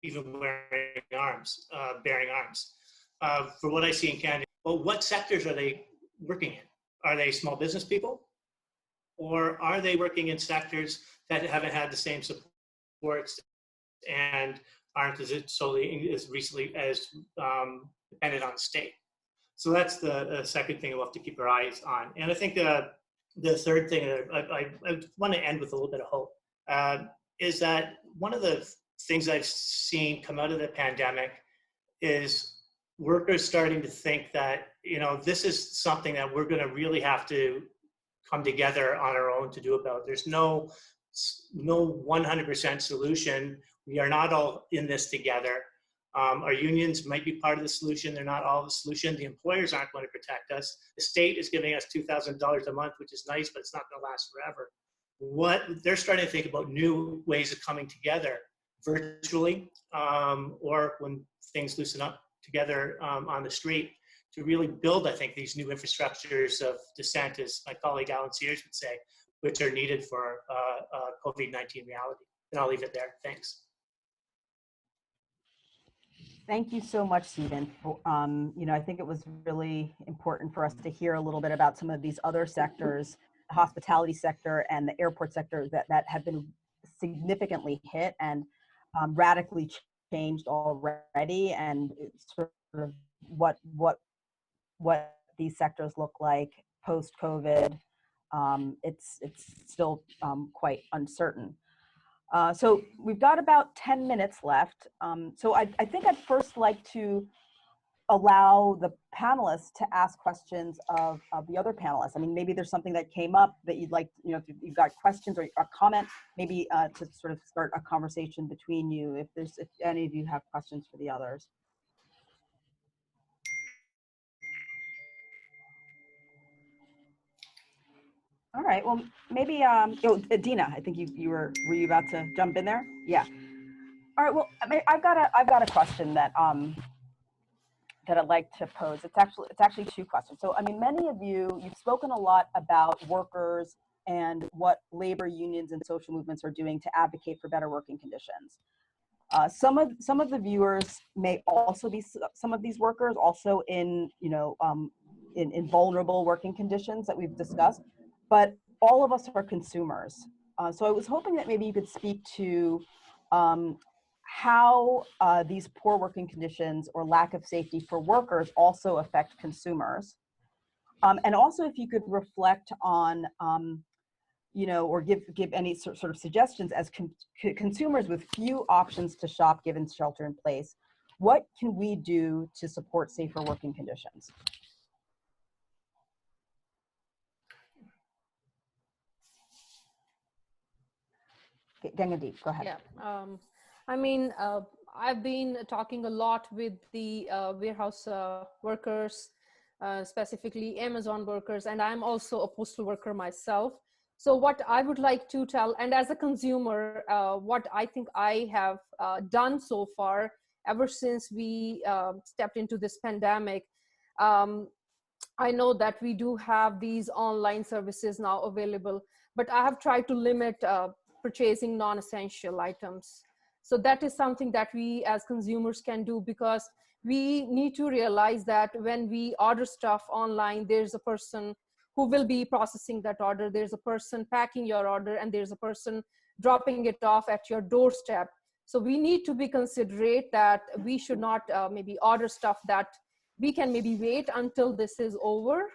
Speaker 6: even bearing arms. For what I see in Canada, well, what sectors are they working in? Are they small business people? Or are they working in sectors that haven't had the same supports and aren't as recently as dependent on the state? So that's the second thing we'll have to keep our eyes on. And I think the third thing I want to end with a little bit of hope is that one of the things I've seen come out of the pandemic is workers starting to think that, this is something that we're going to really have to come together on our own to do about. There's no 100% solution. We are not all in this together. Our unions might be part of the solution. They're not all the solution. The employers aren't going to protect us. The state is giving us $2,000 a month, which is nice, but it's not going to last forever. They're starting to think about new ways of coming together virtually, or when things loosen up together on the street, to really build, I think, these new infrastructures of dissent, as my colleague Alan Sears would say, which are needed for COVID-19 reality. And I'll leave it there. Thanks.
Speaker 1: Thank you so much, Stephen. I think it was really important for us to hear a little bit about some of these other sectors, the hospitality sector and the airport sector that have been significantly hit and radically changed already, and sort of what these sectors look like post-COVID. It's still quite uncertain. So we've got about 10 minutes left. So I think I'd first like to allow the panelists to ask questions of the other panelists. I mean, maybe there's something that came up that you'd like, if you've got questions or a comment, maybe to sort of start a conversation between you, if any of you have questions for the others. All right, well, maybe, Deena, I think were you about to jump in there? Yeah. All right, well, I've got a question that I'd like to pose. It's actually two questions. So, I mean, many of you've spoken a lot about workers and what labor unions and social movements are doing to advocate for better working conditions. Some of the viewers may also be some of these workers also in, in vulnerable working conditions that we've discussed, but all of us are consumers. So I was hoping that maybe you could speak to how these poor working conditions or lack of safety for workers also affect consumers. And also if you could reflect on, or give any sort of suggestions as consumers with few options to shop given shelter in place, what can we do to support safer working conditions? Gagandeep, go ahead.
Speaker 2: Yeah, I mean, I've been talking a lot with the warehouse workers, specifically Amazon workers, and I'm also a postal worker myself. So what I would like to tell, and as a consumer, what I think I have done so far, ever since we stepped into this pandemic, I know that we do have these online services now available, but I have tried to limit purchasing non-essential items. So that is something that we as consumers can do, because we need to realize that when we order stuff online, there's a person who will be processing that order. There's a person packing your order, and there's a person dropping it off at your doorstep. So we need to be considerate that we should not maybe order stuff that we can maybe wait until this is over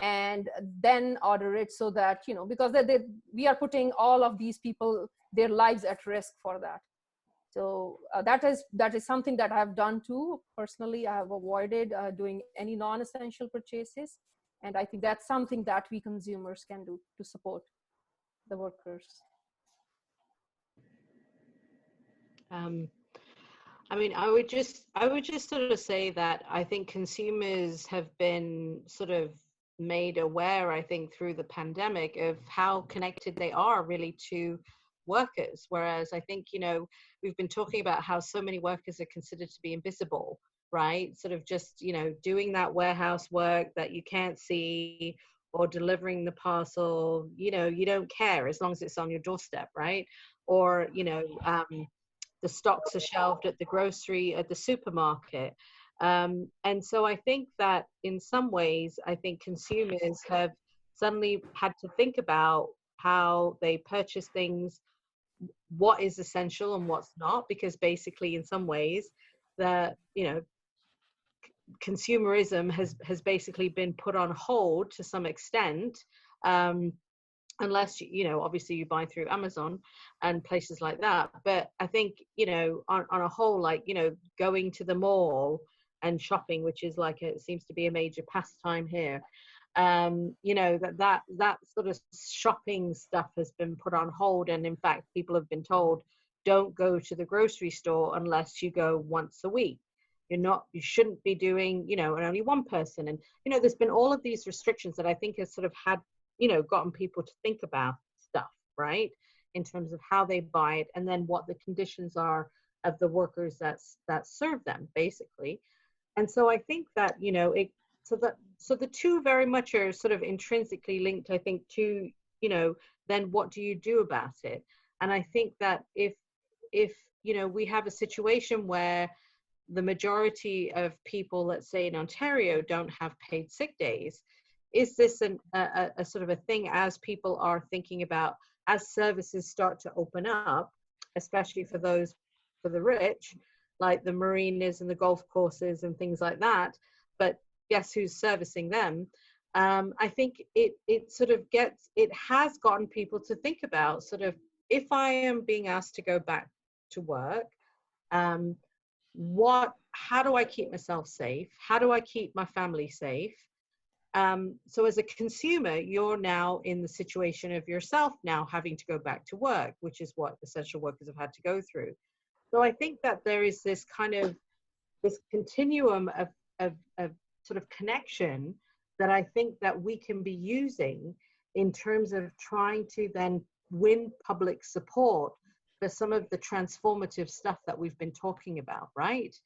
Speaker 2: and then order it, so that, because we are putting all of these people, their lives at risk for that. So that is something that I've done too. Personally, I have avoided doing any non-essential purchases. And I think that's something that we consumers can do to support the workers.
Speaker 5: I mean, I would just sort of say that I think consumers have been sort of made aware, I think, through the pandemic of how connected they are really to workers. Whereas I think, we've been talking about how so many workers are considered to be invisible, right? Sort of just, doing that warehouse work that you can't see, or delivering the parcel, you don't care as long as it's on your doorstep, right? Or, the stocks are shelved at the supermarket. And so I think that in some ways, I think consumers have suddenly had to think about how they purchase things, what is essential and what's not, because basically in some ways consumerism has basically been put on hold to some extent, unless obviously you buy through Amazon and places like that. But I think on a whole, like going to the mall and shopping, which is like it seems to be a major pastime here, that sort of shopping stuff has been put on hold. And in fact, people have been told, don't go to the grocery store unless you go once a week. You shouldn't be doing, and only one person. And, there's been all of these restrictions that I think has sort of had, gotten people to think about stuff, right? In terms of how they buy it, and then what the conditions are of the workers that serve them, basically. And so I think that, so the two very much are sort of intrinsically linked, I think, to, then what do you do about it? And I think that if we have a situation where the majority of people, let's say in Ontario, don't have paid sick days, is this a sort of a thing as people are thinking about, as services start to open up, especially for the rich, like the marinas and the golf courses and things like that, but guess who's servicing them? I think it has gotten people to think about sort of, if I am being asked to go back to work, how do I keep myself safe? How do I keep my family safe? So as a consumer, you're now in the situation of yourself now having to go back to work, which is what essential workers have had to go through. So I think that there is this kind of this continuum of sort of connection that I think that we can be using in terms of trying to then win public support for some of the transformative stuff that we've been talking about, right?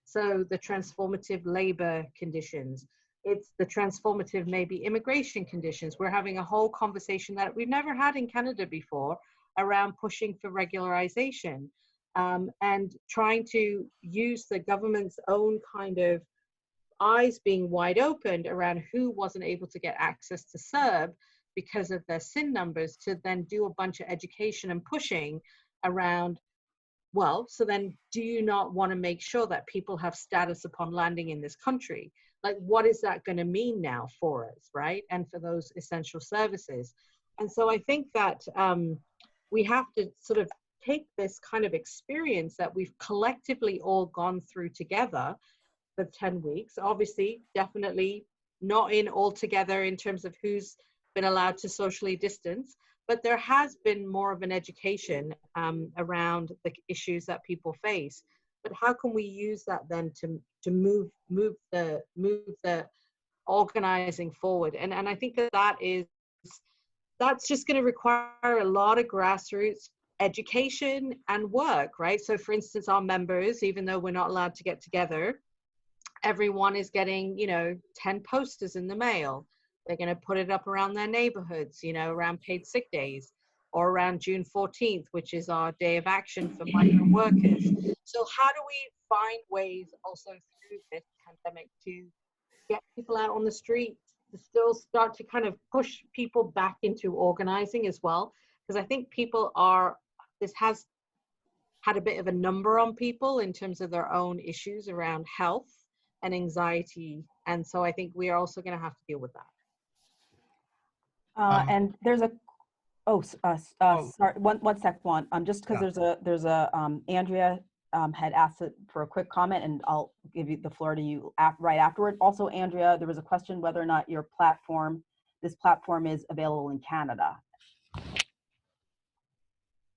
Speaker 5: So the transformative labor conditions, it's the transformative maybe immigration conditions. We're having a whole conversation that we've never had in Canada before around pushing for regularization. and trying to use the government's own kind of eyes being wide open around who wasn't able to get access to CERB because of their SIN numbers, to then do a bunch of education and pushing around, well, so then do you not want to make sure that people have status upon landing in this country? Like, what is that going to mean now for us, right? And for those essential services. And so I think that we have to sort of take this kind of experience that we've collectively all gone through together for 10 weeks. Obviously, definitely not in all together in terms of who's been allowed to socially distance, but there has been more of an education around the issues that people face. But how can we use that then to move the organizing forward? And I think that's just going to require a lot of grassroots education and work, right? So for instance, our members, even though we're not allowed to get together, everyone is getting, 10 posters in the mail. They're going to put it up around their neighborhoods, around paid sick days, or around June 14th, which is our day of action for migrant workers. So how do we find ways also through this pandemic to get people out on the street, to still start to kind of push people back into organizing as well? Because I think this has had a bit of a number on people in terms of their own issues around health and anxiety. And so I think we are also going to have to deal with that.
Speaker 1: And there's a, sorry, one sec, Juan. Just because there's a Andrea had asked for a quick comment, and I'll give you the floor to you right afterward. Also, Andrea, there was a question whether or not this platform is available in Canada.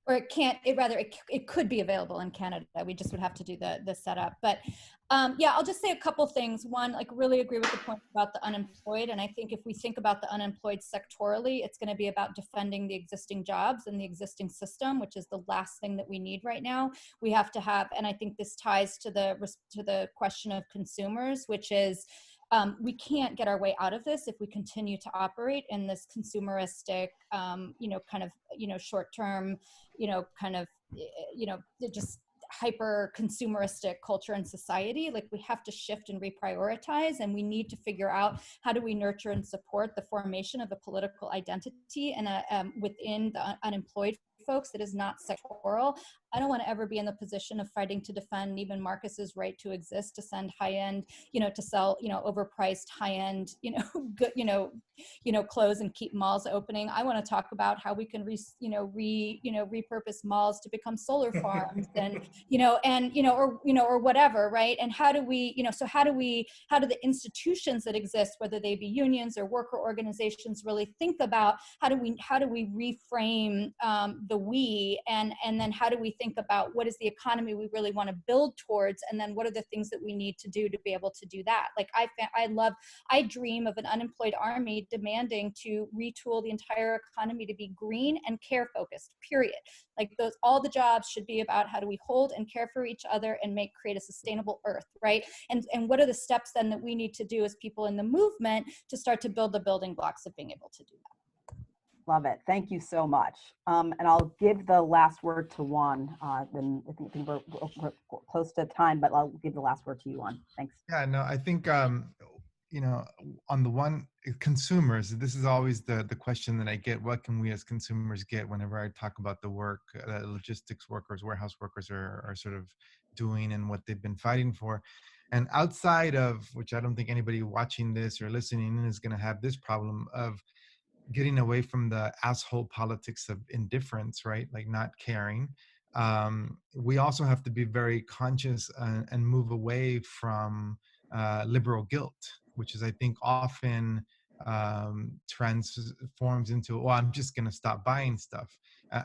Speaker 3: Or it could be available in Canada. We just would have to do the setup. But yeah, I'll just say a couple things. One, like, really agree with the point about the unemployed. And I think if we think about the unemployed sectorally, it's going to be about defending the existing jobs and the existing system, which is the last thing that we need right now. We have to have, and I think this ties to the question of consumers, which is, we can't get our way out of this if we continue to operate in this consumeristic, short-term, just hyper consumeristic culture and society. Like, we have to shift and reprioritize, and we need to figure out how do we nurture and support the formation of a political identity and within the unemployed folks that is not sectoral. I don't want to ever be in the position of fighting to defend Neiman Marcus's right to exist, to send high-end, to sell, overpriced high-end, good, clothes and keep malls opening. I want to talk about how we can repurpose malls to become solar farms and, or whatever, right? And how do we, how do the institutions that exist, whether they be unions or worker organizations, really think about how do we reframe the we, and then how do we think about what is the economy we really want to build towards, and then what are the things that we need to do to be able to do that. Like, I dream of an unemployed army demanding to retool the entire economy to be green and care focused, period. Like, all the jobs should be about how do we hold and care for each other and create a sustainable earth, right? And what are the steps then that we need to do as people in the movement to start to build the building blocks of being able to do that?
Speaker 1: Love it. Thank you so much. And I'll give the last word to Juan. Then I think we're close to time, but I'll give the last word to you, Juan. Thanks.
Speaker 4: Yeah, no, I think, on the one, consumers, this is always the question that I get. What can we as consumers get whenever I talk about the work that logistics workers, warehouse workers are sort of doing and what they've been fighting for? And outside of, which I don't think anybody watching this or listening is going to have this problem of getting away from the asshole politics of indifference, right? Like not caring. We also have to be very conscious and move away from liberal guilt, which is, I think, often transforms into, oh, I'm just going to stop buying stuff.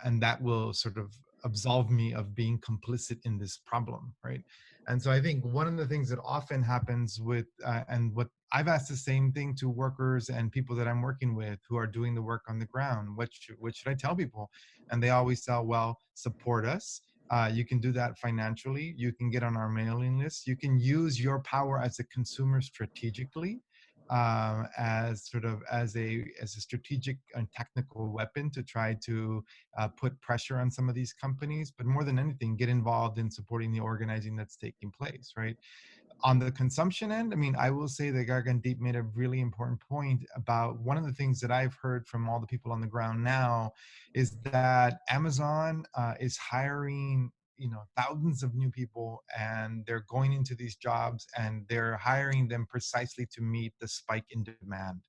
Speaker 4: And that will sort of absolve me of being complicit in this problem, right? And so I think one of the things that often happens with, and what I've asked the same thing to workers and people that I'm working with who are doing the work on the ground, what should I tell people? And they always say, well, support us. You can do that financially. You can get on our mailing list. You can use your power as a consumer strategically. as sort of as a strategic and technical weapon to try to put pressure on some of these companies, but more than anything, get involved in supporting the organizing that's taking place, right? On the consumption end, I mean, I will say that Gagandeep made a really important point about one of the things that I've heard from all the people on the ground now is that Amazon is hiring, you know, thousands of new people, and they're going into these jobs and they're hiring them precisely to meet the spike in demand.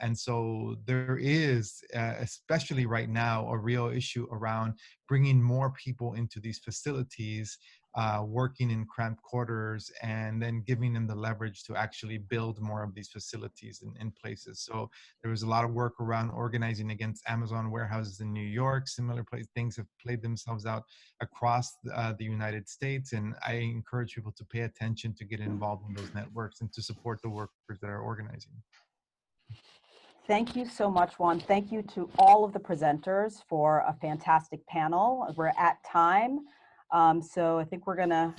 Speaker 4: And so there is, especially right now, a real issue around bringing more people into these facilities, working in cramped quarters, and then giving them the leverage to actually build more of these facilities in places. So there was a lot of work around organizing against Amazon warehouses in New York. Similar things have played themselves out across the United States. And I encourage people to pay attention, to get involved in those networks, and to support the workers that are organizing.
Speaker 1: Thank you so much, Juan. Thank you to all of the presenters for a fantastic panel. We're at time, so I think we're gonna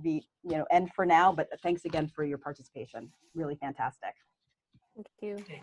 Speaker 1: be, you know, end for now. But thanks again for your participation. Really fantastic.
Speaker 2: Thank you.
Speaker 6: Okay.